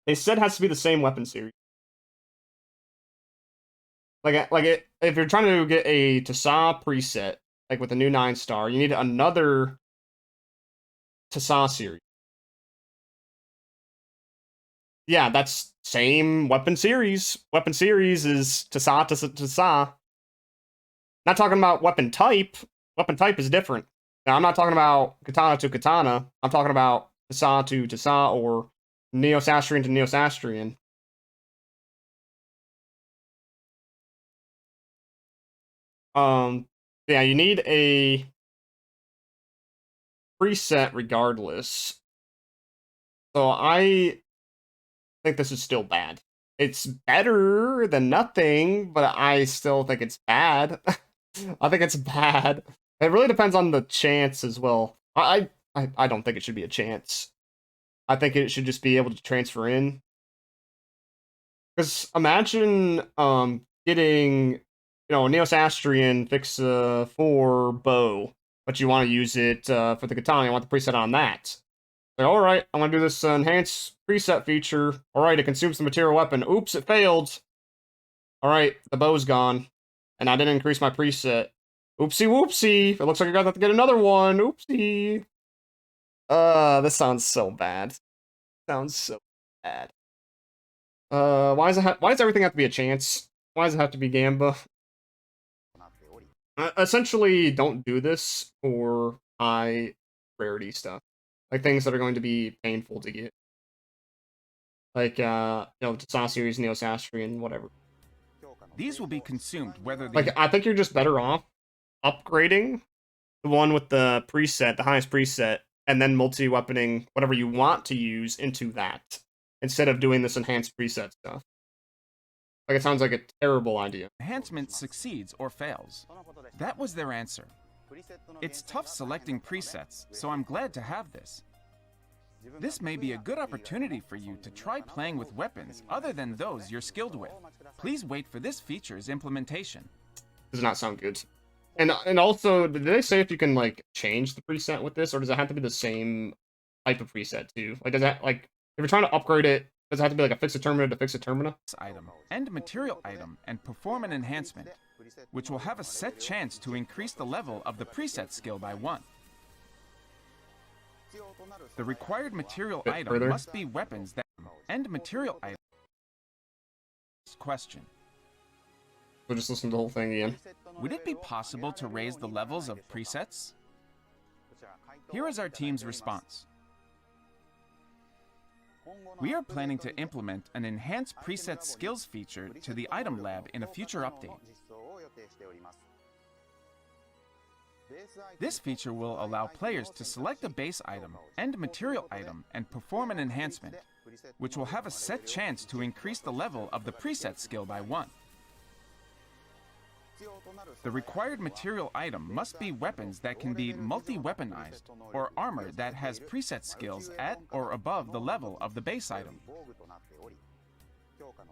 They said it has to be the same weapon series. If you're trying to get a Tasa preset, like with the new 9-star, you need another Tasa series. Yeah, that's same weapon series. Weapon series is Tasa. Not talking about weapon type. Weapon type is different. Now, I'm not talking about katana to katana. I'm talking about Tasa to Tasa or Neosastrian to Neosastrian. Yeah, you need a preset regardless. So I think this is still bad. It's better than nothing, but I still think it's bad. I think it's bad. It really depends on the chance as well. I don't think it should be a chance. I think it should just be able to transfer in. Because imagine getting Neosastrian fix for bow, but you want to use it for the katana. You want the preset on that. Like, all right, I'm gonna do this enhanced preset feature. All right, it consumes the material weapon. Oops, it failed. All right, the bow's gone, and I didn't increase my preset. Oopsie whoopsie. It looks like I got to get another one. Oopsie. This sounds so bad. Sounds so bad. Why does everything have to be a chance? Why does it have to be Gamba? Essentially, don't do this for high rarity stuff. Like things that are going to be painful to get. Like, the Tasa series, Neosastrian, whatever. These will be consumed whether the... Like, I think you're just better off upgrading the one with the preset, the highest preset, and then multi-weaponing whatever you want to use into that, instead of doing this enhanced preset stuff. Like, it sounds like a terrible idea. enhancement succeeds or fails. That was their answer. It's tough selecting presets, so I'm glad to have this. This may be a good opportunity for you to try playing with weapons other than those you're skilled with. Please wait for this feature's implementation. Does not sound good. And also, did they say if you can like change the preset with this, or does it have to be the same type of preset too? Like, does that like if you're trying to upgrade it, does it have to be like a fix a termina to fix a termina? Item, end material item, and perform an enhancement, which will have a set chance to increase the level of the preset skill by 1. The required material item further. must be weapons that end material item. Question. We'll just listen to the whole thing again. Would it be possible to raise the levels of presets? Here is our team's response. We are planning to implement an enhanced preset skills feature to the item lab in a future update. This feature will allow players to select a base item, end material item, and perform an enhancement, which will have a set chance to increase the level of the preset skill by 1. The required material item must be weapons that can be multi-weaponized, or armor that has preset skills at or above the level of the base item.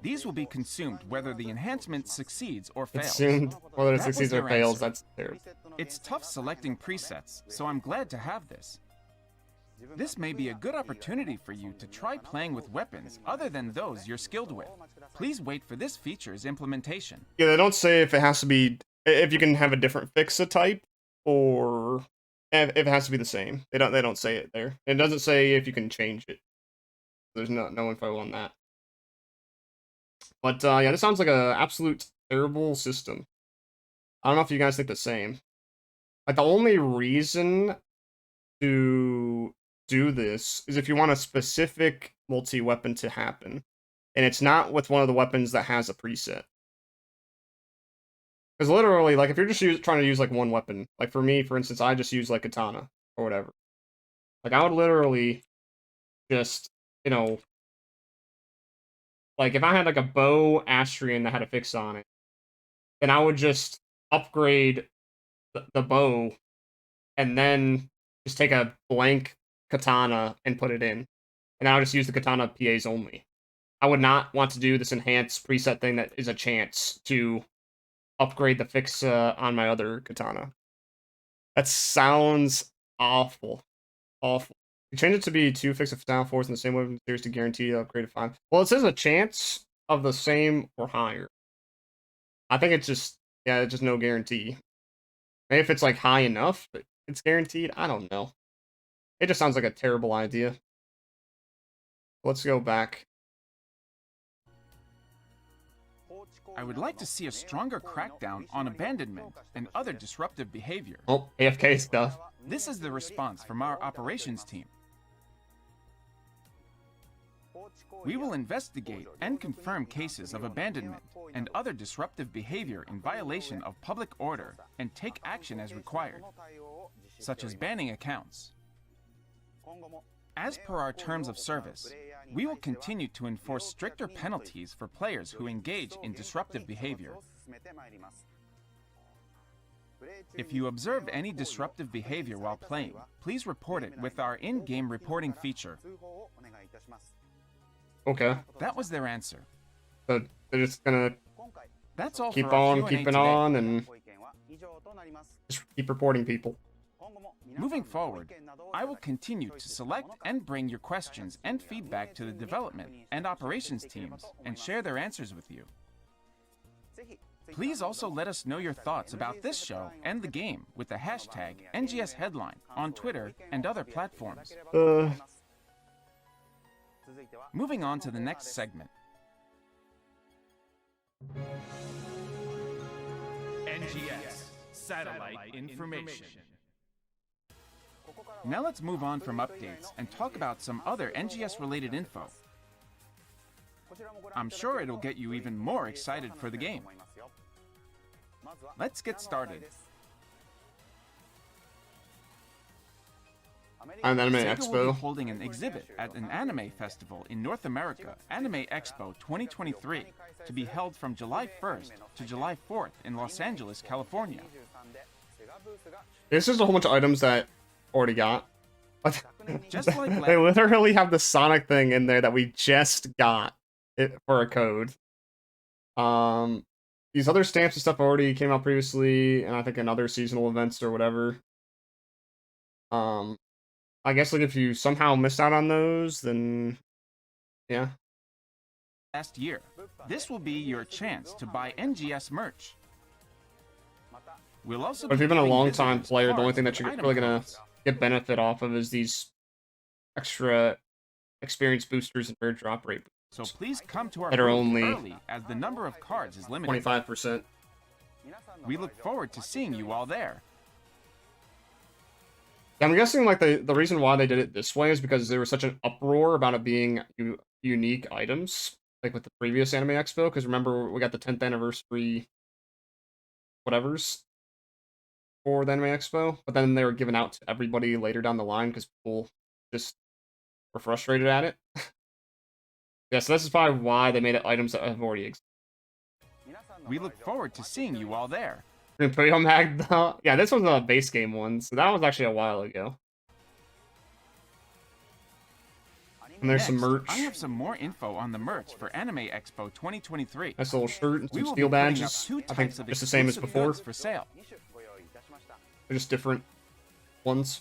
These will be consumed whether the enhancement succeeds or fails. Consumed whether it That was succeeds or their fails. answer. That's terrible. It's tough selecting presets, so I'm glad to have this. This may be a good opportunity for you to try playing with weapons other than those you're skilled with. Please wait for this feature's implementation. Yeah, they don't say if it has to be if you can have a different fixa type or if it has to be the same. They don't say it there. It doesn't say if you can change it. There's no info on that. But yeah, this sounds like an absolute terrible system. I don't know if you guys think the same. Like the only reason to do this is if you want a specific multi-weapon to happen, and it's not with one of the weapons that has a preset. Because literally, like if you're just trying to use like one weapon, like for me, for instance, I just use like katana or whatever. Like I would literally just, you know, like if I had like a bow Astrian that had a fix on it, then I would just upgrade the bow and then just take a blank katana and put it in. And I'll just use the katana PAs only. I would not want to do this enhanced preset thing that is a chance to upgrade the fix on my other katana. That sounds awful. Awful. You change it to be 2 fix of down force in the same weapon series to guarantee the upgrade of 5. Well, it says a chance of the same or higher. I think it's just, yeah, it's just no guarantee. Maybe if it's like high enough, but it's guaranteed. I don't know. It just sounds like a terrible idea. Let's go back. I would like to see a stronger crackdown on abandonment and other disruptive behavior. Oh, AFK stuff. This is the response from our operations team. We will investigate and confirm cases of abandonment and other disruptive behavior in violation of public order and take action as required, such as banning accounts. As per our terms of service, we will continue to enforce stricter penalties for players who engage in disruptive behavior. If you observe any disruptive behavior while playing, please report it with our in-game reporting feature. Okay. That was their answer. So they're just gonna That's all keep for our on Q&A keeping today. on and just keep reporting people. Moving forward, I will continue to select and bring your questions and feedback to the development and operations teams and share their answers with you. Please also let us know your thoughts about this show and the game with the hashtag NGS Headline on Twitter and other platforms. Moving on to the next segment. NGS Satellite Information. Now let's move on from updates and talk about some other NGS-related info. I'm sure it'll get you even more excited for the game. Let's get started. And Anime SEGA will be Expo. holding an exhibit at an anime festival in North America, Anime Expo 2023, to be held from July 1st to July 4th in Los Angeles, California. This is a whole bunch of items that already got. Just like They literally have the Sonic thing in there that we just got it for a code. These other stamps and stuff already came out previously, and I think in other seasonal events or whatever. I guess like if you somehow missed out on those, then yeah. last year, this will be your chance to buy NGS merch. We'll also But if be you've been a giving long time visitors player, the only cards thing that with you're item really gonna codes. get benefit off of is these extra experience boosters and rare drop rate So please come to our that are booth only early, as the number of cards is limited. 25%. We look forward to seeing you all there. I'm guessing like the reason why they did it this way is because there was such an uproar about it being unique items, like with the previous Anime Expo. Because remember, we got the 10th anniversary whatevers for the Anime Expo, but then they were given out to everybody later down the line because people just were frustrated at it. Yeah, so this is probably why they made it items that have already existed. We look forward to seeing you all there. Imperial Mag, though. Yeah, this was a base game one, so that was actually a while ago. And there's some Next, merch. I have some more info on the merch for Anime Expo 2023. Nice little shirt and We some will steel be putting up badges. two I think types of just the same as exclusive before. goods for sale. They're just different ones.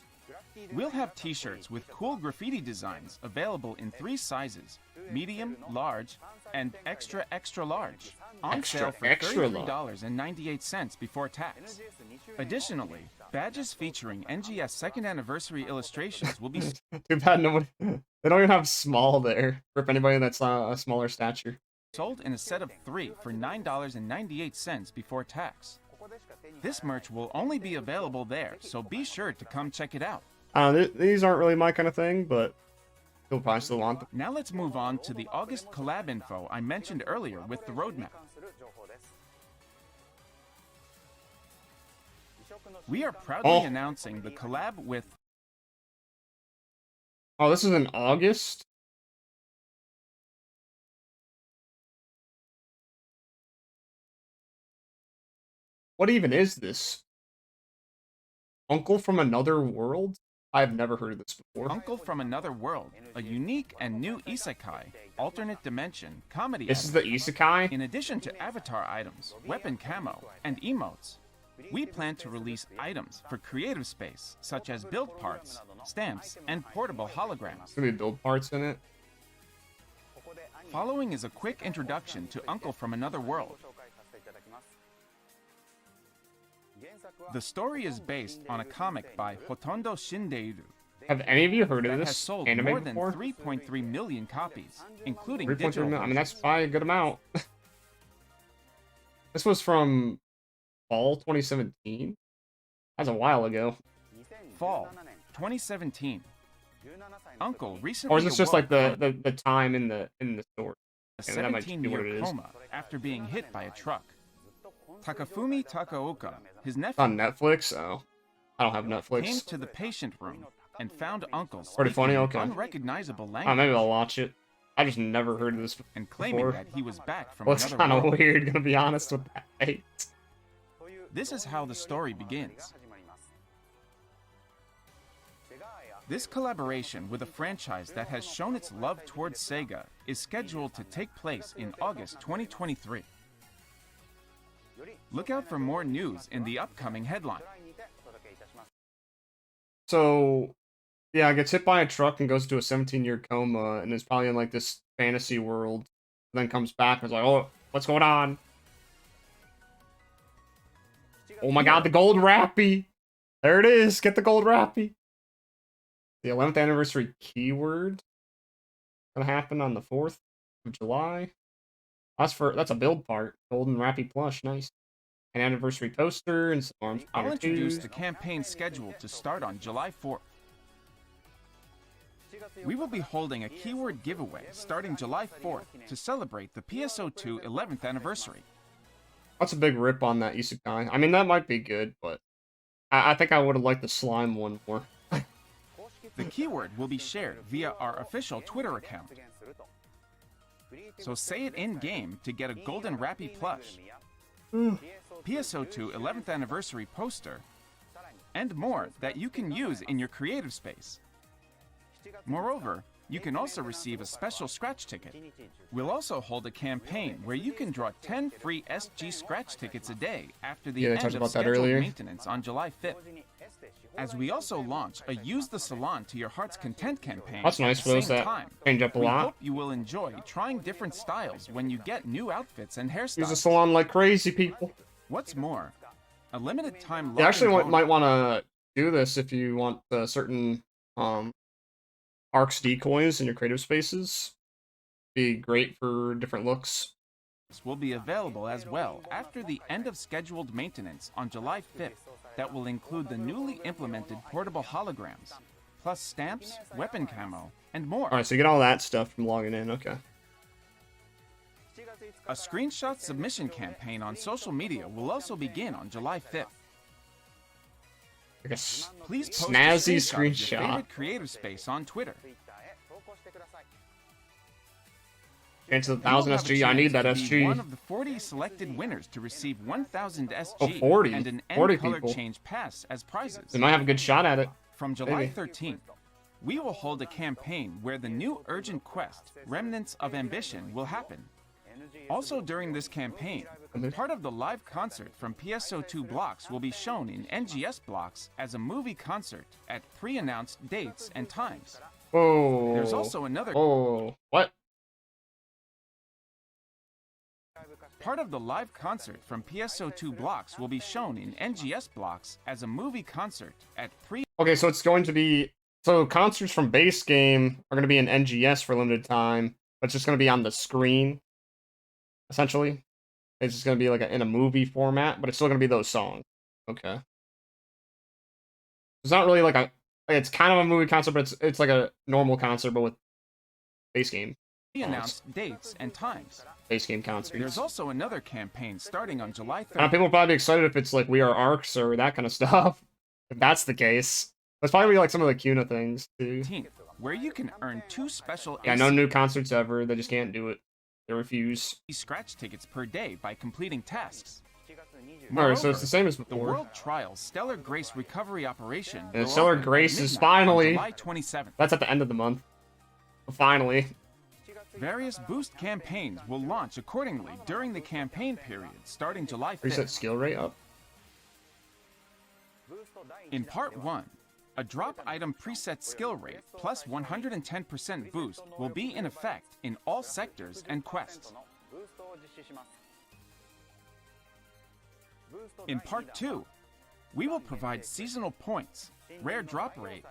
We'll have t-shirts with cool graffiti designs available in 3 sizes: medium, large, and extra large. On sale for $33.98 before tax. Additionally, badges featuring NGS second anniversary illustrations will be Too bad nobody. They don't even have small there for anybody that's a smaller stature. sold in a set of 3 for $9.98 before tax. This merch will only be available there, so be sure to come check it out. These aren't really my kind of thing, but you'll probably still want them. Now let's move on to the August collab info I mentioned earlier with the roadmap. We are proudly announcing the collab with... Oh, this is in August? What even is this? Uncle from Another World? I've never heard of this before. Uncle from Another World, a unique and new isekai, alternate dimension, comedy This is the isekai? In addition to avatar items, weapon camo, and emotes, we plan to release items for creative space, such as build parts, stamps, and portable holograms. There's gonna be build parts in it. Following is a quick introduction to Uncle from Another World. The story is based on a comic by Hotondo Shindeiru Have any of you heard of that this has sold anime more than before? 3.3 million copies, including 3.3 digital million. I mean, that's versions. probably a good amount. This was from fall 2017. That's a while ago. Fall 2017. Uncle recently Or is this just like awoke the time in the story? from a that might just be what it 17-year is. coma after being hit by a truck. Takafumi Takaoka, his It's on nephew, Netflix. Oh, I don't have came Netflix. to the patient room and found Uncle Pretty funny, speaking okay. unrecognizable Oh, language maybe I'll watch it. I just never heard of this and claiming before. that he was back from Well, it's another kind of world. weird, gonna be honest with that. Hey. This is how the story begins. This collaboration with a franchise that has shown its love towards SEGA is scheduled to take place in August 2023. Look out for more news in the upcoming headline. So, yeah, gets hit by a truck and goes to a 17-year coma, and is probably in like this fantasy world. Then comes back and is like, "Oh, what's going on? Oh my God, the gold rappy! There it is. Get the gold rappy." The 11th anniversary keyword gonna happen on the 4th of July. That's a build part. Golden rappy plush, nice. An anniversary poster and some arms. I'll introduce 2. the campaign schedule to start on July 4th. We will be holding a keyword giveaway starting July 4th to celebrate the PSO2 11th anniversary. That's a big rip on that isekai. I mean, that might be good, but I think I would have liked the slime one more. The keyword will be shared via our official Twitter account. So say it in-game to get a golden rappy plush, PSO2 11th anniversary poster, and more that you can use in your creative space. Moreover, you can also receive a special scratch ticket. We'll also hold a campaign where you can draw 10 free SG scratch tickets a day after the Yeah, they end talked of about that scheduled earlier. maintenance on July 5th. As we also launch a Use the Salon to Your Heart's Content campaign That's nice at for the those same that time. change up a We lot. hope you will enjoy trying different styles when you get new outfits and Use the hairstyles. salon like crazy people. What's more, a limited time You actually login might bonus- want to do this if you want certain arcs decoys in your creative spaces. Be great for different looks. will be available as well after the end of scheduled maintenance on July 5th that will include the newly implemented portable holograms, plus stamps, weapon camo, and more. Alright, so you get all that stuff from logging in, okay. A screenshot submission campaign on social media will also begin on July 5th. Like a Please post snazzy a screenshot of your screenshot. favorite creative space on Twitter. Chance of You will 1,000 have a SG, I need that chance to be SG. one of the 40 selected winners to receive 1,000 SG Oh, 40. and an 40 N color people. change pass as prizes. They might have a good shot at it. From July Maybe. 13th, we will hold a campaign where the new urgent quest, Remnants of Ambition, will happen. Also during this campaign, part of the live concert from PSO2 blocks will be shown in NGS blocks as a movie concert at pre-announced dates and times. Whoa. There's also another Whoa. What? part of the live concert from PSO2 blocks will be shown in NGS blocks as a movie concert at pre. Okay, so it's going to be... So concerts from base game are going to be in NGS for a limited time, but it's just going to be on the screen, essentially. It's just going to be like in a movie format, but it's still going to be those songs. Okay. It's not really like a... It's kind of a movie concert, but it's like a normal concert, but with base game. Pre-announced dates and times. Base game concerts. There's also another campaign starting on July 3rd. Now, people will probably be excited if it's like We Are Arcs or that kind of stuff. If that's the case. That's probably like some of the CUNA things, too. Where you can earn 2 special Yeah, no new concerts ever. They just can't do it. They refuse. scratch tickets per day by completing tasks. Alright, so it's the same as The before. World Trials Stellar Grace Recovery Operation. And will Stellar open at Grace is midnight finally... on July 27th. That's at the end of the month. Finally. Various boost campaigns will launch accordingly during the campaign period starting July 5th. Reset skill rate up. In Part 1, a drop item preset skill rate plus 110% boost will be in effect in all sectors and quests. In Part 2, we will provide seasonal points, rare drop rate,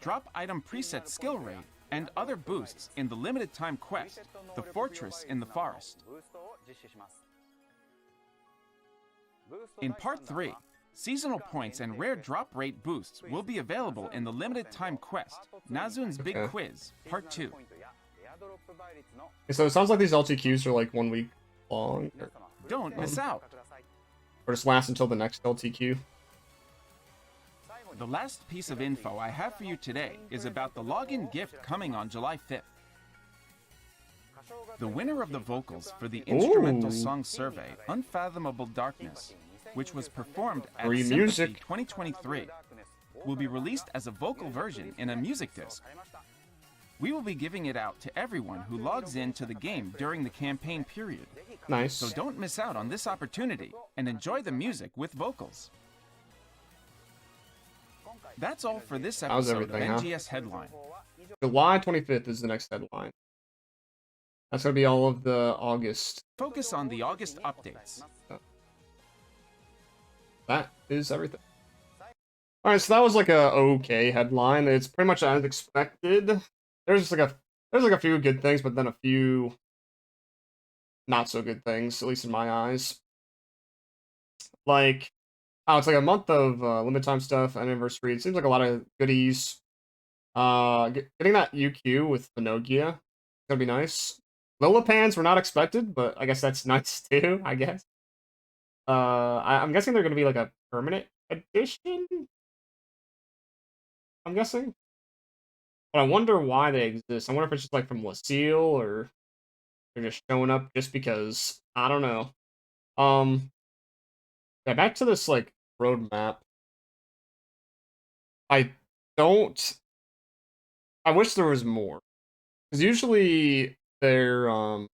drop item preset skill rate, and other boosts in the limited time quest, The Fortress in the Forest. In Part 3, seasonal points and rare drop rate boosts will be available in the limited time quest, Nazun's Big Okay. Quiz, Part 2. So it sounds like these LTQs are like 1 week long. Don't miss out! Or just last until the next LTQ. The last piece of info I have for you today is about the login gift coming on July 5th. The winner of the vocals for the instrumental song survey, Unfathomable Darkness, which was performed at Free Sympathy music. 2023, will be released as a vocal version in a music disc. We will be giving it out to everyone who logs in to the game during the campaign period. Nice. So don't miss out on this opportunity and enjoy the music with vocals. That's all for this How's episode of everything, huh? NGS Headline. July 25th is the next deadline. That's gonna be all of the August. Focus on the August updates. That is everything. Alright, so that was like a okay headline. It's pretty much as expected. There's like a few good things, but then a few not so good things, at least in my eyes. Like, oh, it's like a month of limited time stuff, anniversary. It seems like a lot of goodies. Getting that UQ with Venogia is gonna be nice. Lillipans were not expected, but I guess that's nice too, I guess. I'm guessing they're gonna be like a permanent edition? I'm guessing. But I wonder why they exist. I wonder if it's just like from Lucille or they're just showing up just because. I don't know. Yeah, back to this like roadmap. I don't I wish there was more. Because usually they're like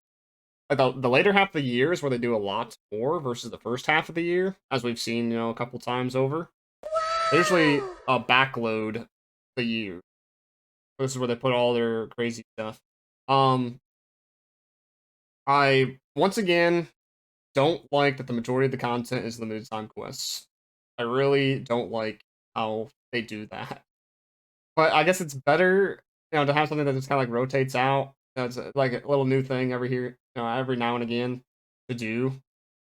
the later half of the year is where they do a lot more versus the first half of the year, as we've seen, a couple times over. They usually backload the year. This is where they put all their crazy stuff. I once again don't like that the majority of the content is limited time quests. I really don't like how they do that. But I guess it's better, to have something that just kind of like rotates out. It's like a little new thing every now and again to do.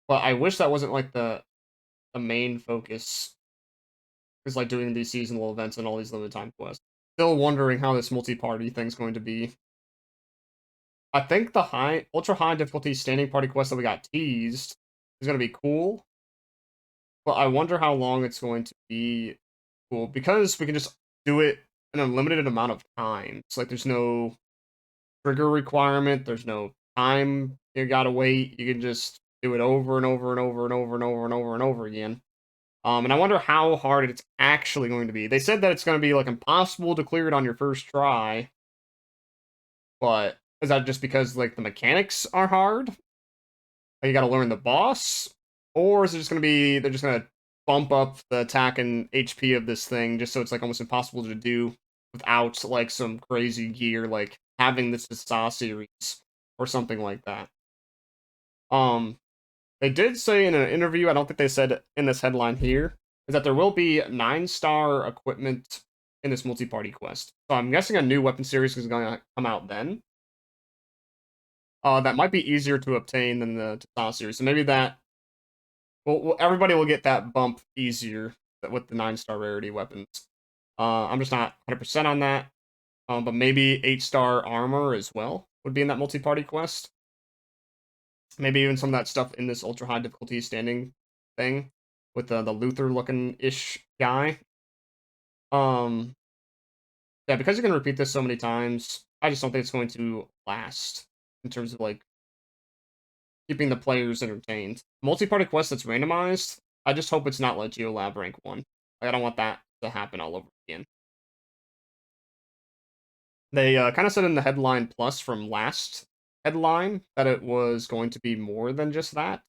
But I wish that wasn't like the main focus. Is like doing these seasonal events and all these limited time quests. Still wondering how this multi-party thing's going to be. I think the ultra high difficulty standing party quest that we got teased is going to be cool. But I wonder how long it's going to be cool, because we can just do it an unlimited amount of times. Like, there's no trigger requirement, there's no time you gotta wait. You can just do it over and over and over and over and over and over and over again. And I wonder how hard it's actually going to be. They said that it's going to be like impossible to clear it on your first try, but is that just because like the mechanics are hard? Like, you got to learn the boss, or is it just going to be they're just going to bump up the attack and HP of this thing just so it's like almost impossible to do without like some crazy gear, like having this Saw series or something like that. They did say in an interview, I don't think they said in this headline here, is that there will be 9-star equipment in this multi-party quest. So I'm guessing a new weapon series is going to come out then. That might be easier to obtain than the Saw series. So maybe that, well, everybody will get that bump easier with the 9-star rarity weapons. I'm just not 100% on that. But maybe 8-star armor as well would be in that multi-party quest. Maybe even some of that stuff in this ultra high difficulty standing thing with the Luther looking ish guy. Yeah, because you can repeat this so many times, I just don't think it's going to last in terms of like keeping the players entertained. Multi-party quest that's randomized, I just hope it's not like GeoLab rank 1. Like, I don't want that to happen all over again. They kind of said in the headline plus from last headline that it was going to be more than just that.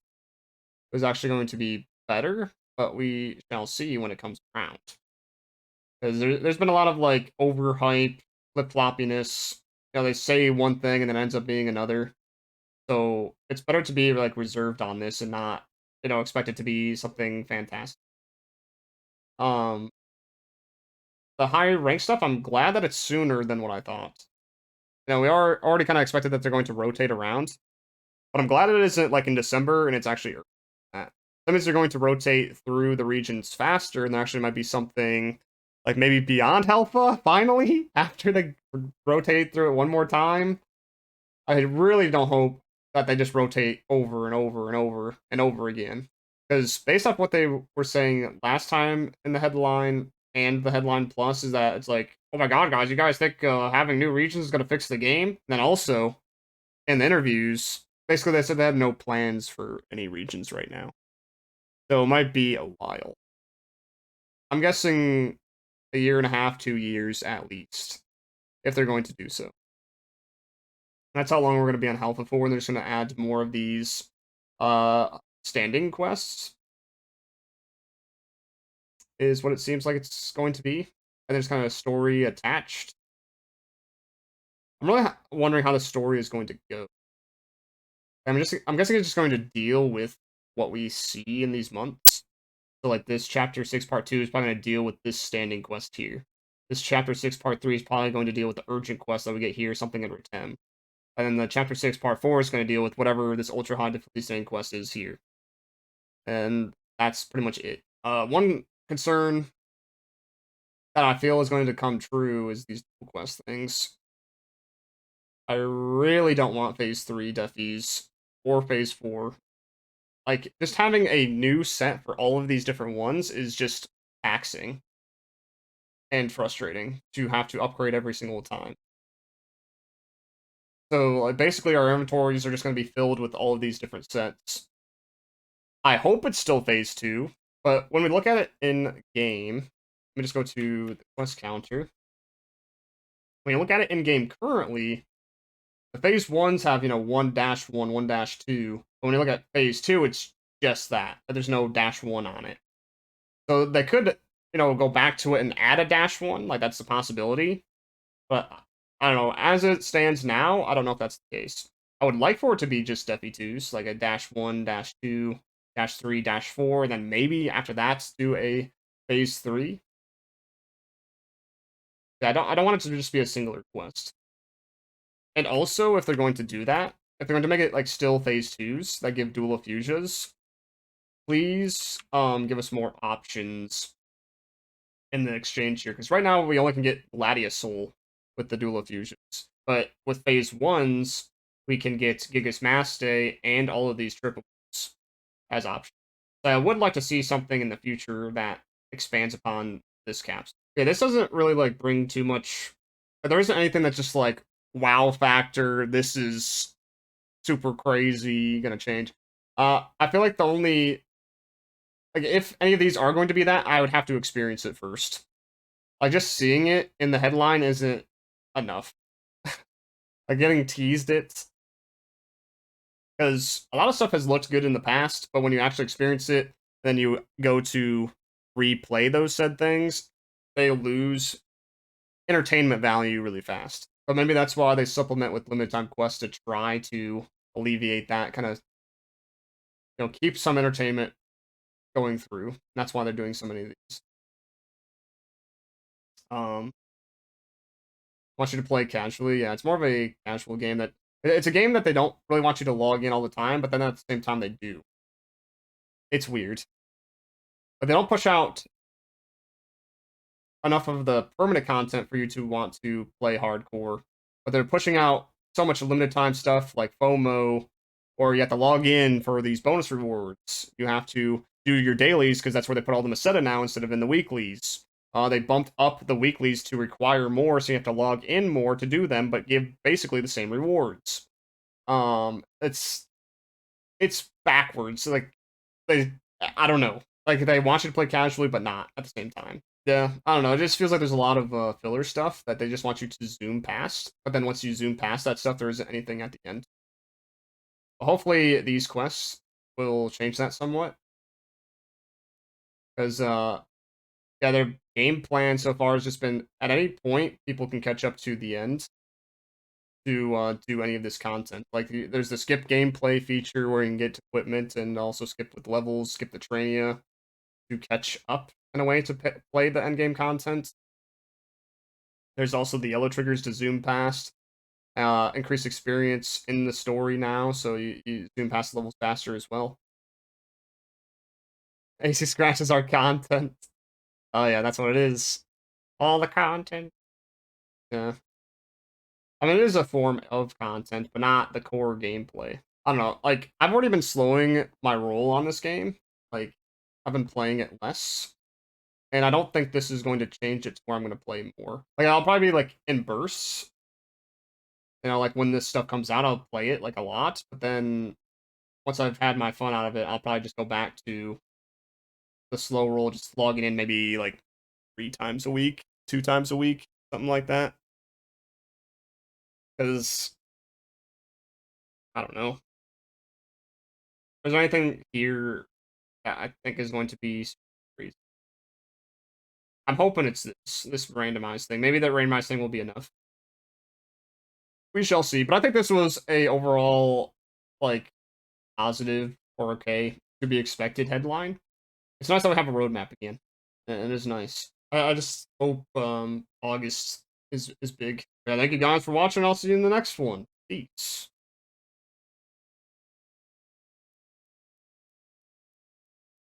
It was actually going to be better, but we shall see when it comes around. Because there's been a lot of like overhype, flip-floppiness. They say one thing and then ends up being another. So it's better to be like reserved on this and not, expect it to be something fantastic. The higher rank stuff, I'm glad that it's sooner than what I thought. We are already kind of expected that they're going to rotate around, but I'm glad it isn't like in December and it's actually early. That means they're going to rotate through the regions faster, and there actually might be something like maybe beyond Halpha finally after they rotate through it one more time. I really don't hope that they just rotate over and over and over and over again, because based off what they were saying last time in the headline and the headline plus is that it's like, oh my god, guys, you guys think having new regions is going to fix the game? And then also, in the interviews, basically they said they have no plans for any regions right now. So it might be a while. I'm guessing a year and a half, 2 years at least, if they're going to do so. That's how long we're going to be on Halpha for, and they're just going to add more of these standing quests, is what it seems like it's going to be. And there's kind of a story attached. I'm really wondering how the story is going to go. I'm guessing it's just going to deal with what we see in these months. So like this chapter 6 part 2 is probably going to deal with this standing quest here. This chapter 6 part 3 is probably going to deal with the urgent quest that we get here, something in Retem. And then the chapter 6 part 4 is going to deal with whatever this ultra high difficulty standing quest is here. And that's pretty much it. One concern that I feel is going to come true is these dual quest things. I really don't want Phase 3 defies or Phase 4. Like, just having a new set for all of these different ones is just taxing and frustrating to have to upgrade every single time. So, like, basically, our inventories are just going to be filled with all of these different sets. I hope it's still Phase 2, but when we look at it in game, let me just go to the quest counter. when you look at it in game currently, the phase 1s have, 1-1, 1-2. But when you look at phase 2, it's just that. There's no -1 on it. So they could, go back to it and add a -1, like that's a possibility. But I don't know. As it stands now, I don't know if that's the case. I would like for it to be just FE2s, like a -1, -2, -3, -4, and then maybe after that do a phase 3. Yeah, I don't want it to just be a singular quest. And also, if they're going to do that, if they're going to make it like still phase 2s that give dual fusions, please give us more options in the exchange here. Because right now we only can get Gladius Soul with the dual fusions. But with phase 1s, we can get Gigas Maste and all of these triples as options. So I would like to see something in the future that expands upon this capsule. Yeah, this doesn't really like bring too much. There isn't anything that's just like wow factor. This is super crazy, gonna change. I feel like the only like if any of these are going to be that, I would have to experience it first. Like just seeing it in the headline isn't enough. Like getting teased it, because a lot of stuff has looked good in the past, but when you actually experience it, then you go to replay those said things, they lose entertainment value really fast. But maybe that's why they supplement with limited time quests to try to alleviate that kind of, keep some entertainment going through. That's why they're doing so many of these. Want you to play casually. Yeah, it's more of a casual game that it's a game that they don't really want you to log in all the time, but then at the same time they do. It's weird. But they don't push out enough of the permanent content for you to want to play hardcore. But they're pushing out so much limited time stuff like FOMO, or you have to log in for these bonus rewards. You have to do your dailies because that's where they put all the Meseta now instead of in the weeklies. They bumped up the weeklies to require more, so you have to log in more to do them, but give basically the same rewards. It's backwards. Like I don't know. Like they want you to play casually, but not at the same time. Yeah, I don't know. It just feels like there's a lot of filler stuff that they just want you to zoom past. But then once you zoom past that stuff, there isn't anything at the end. But hopefully these quests will change that somewhat. Because yeah, their game plan so far has just been at any point people can catch up to the end to do any of this content. Like there's the skip gameplay feature where you can get equipment and also skip with levels, skip the trainia to catch up in a way to play the endgame content. There's also the yellow triggers to zoom past, increase experience in the story now, so you zoom past levels faster as well. AC scratches our content. Oh yeah, that's what it is. All the content. Yeah. I mean, it is a form of content, but not the core gameplay. I don't know. Like, I've already been slowing my roll on this game. Like, I've been playing it less. And I don't think this is going to change it to where I'm going to play more. Like, I'll probably be, like, in bursts. Like, when this stuff comes out, I'll play it, like, a lot. But then, once I've had my fun out of it, I'll probably just go back to the slow roll, just logging in maybe, like, 3 times a week, 2 times a week, something like that. Because, I don't know. Is there anything here that I think is going to be crazy? I'm hoping it's this randomized thing. Maybe that randomized thing will be enough. We shall see. But I think this was a overall, like, positive or okay to be expected headline. It's nice that we have a roadmap again. It is nice. I just hope August is big. Yeah, thank you guys for watching. I'll see you in the next one. Peace.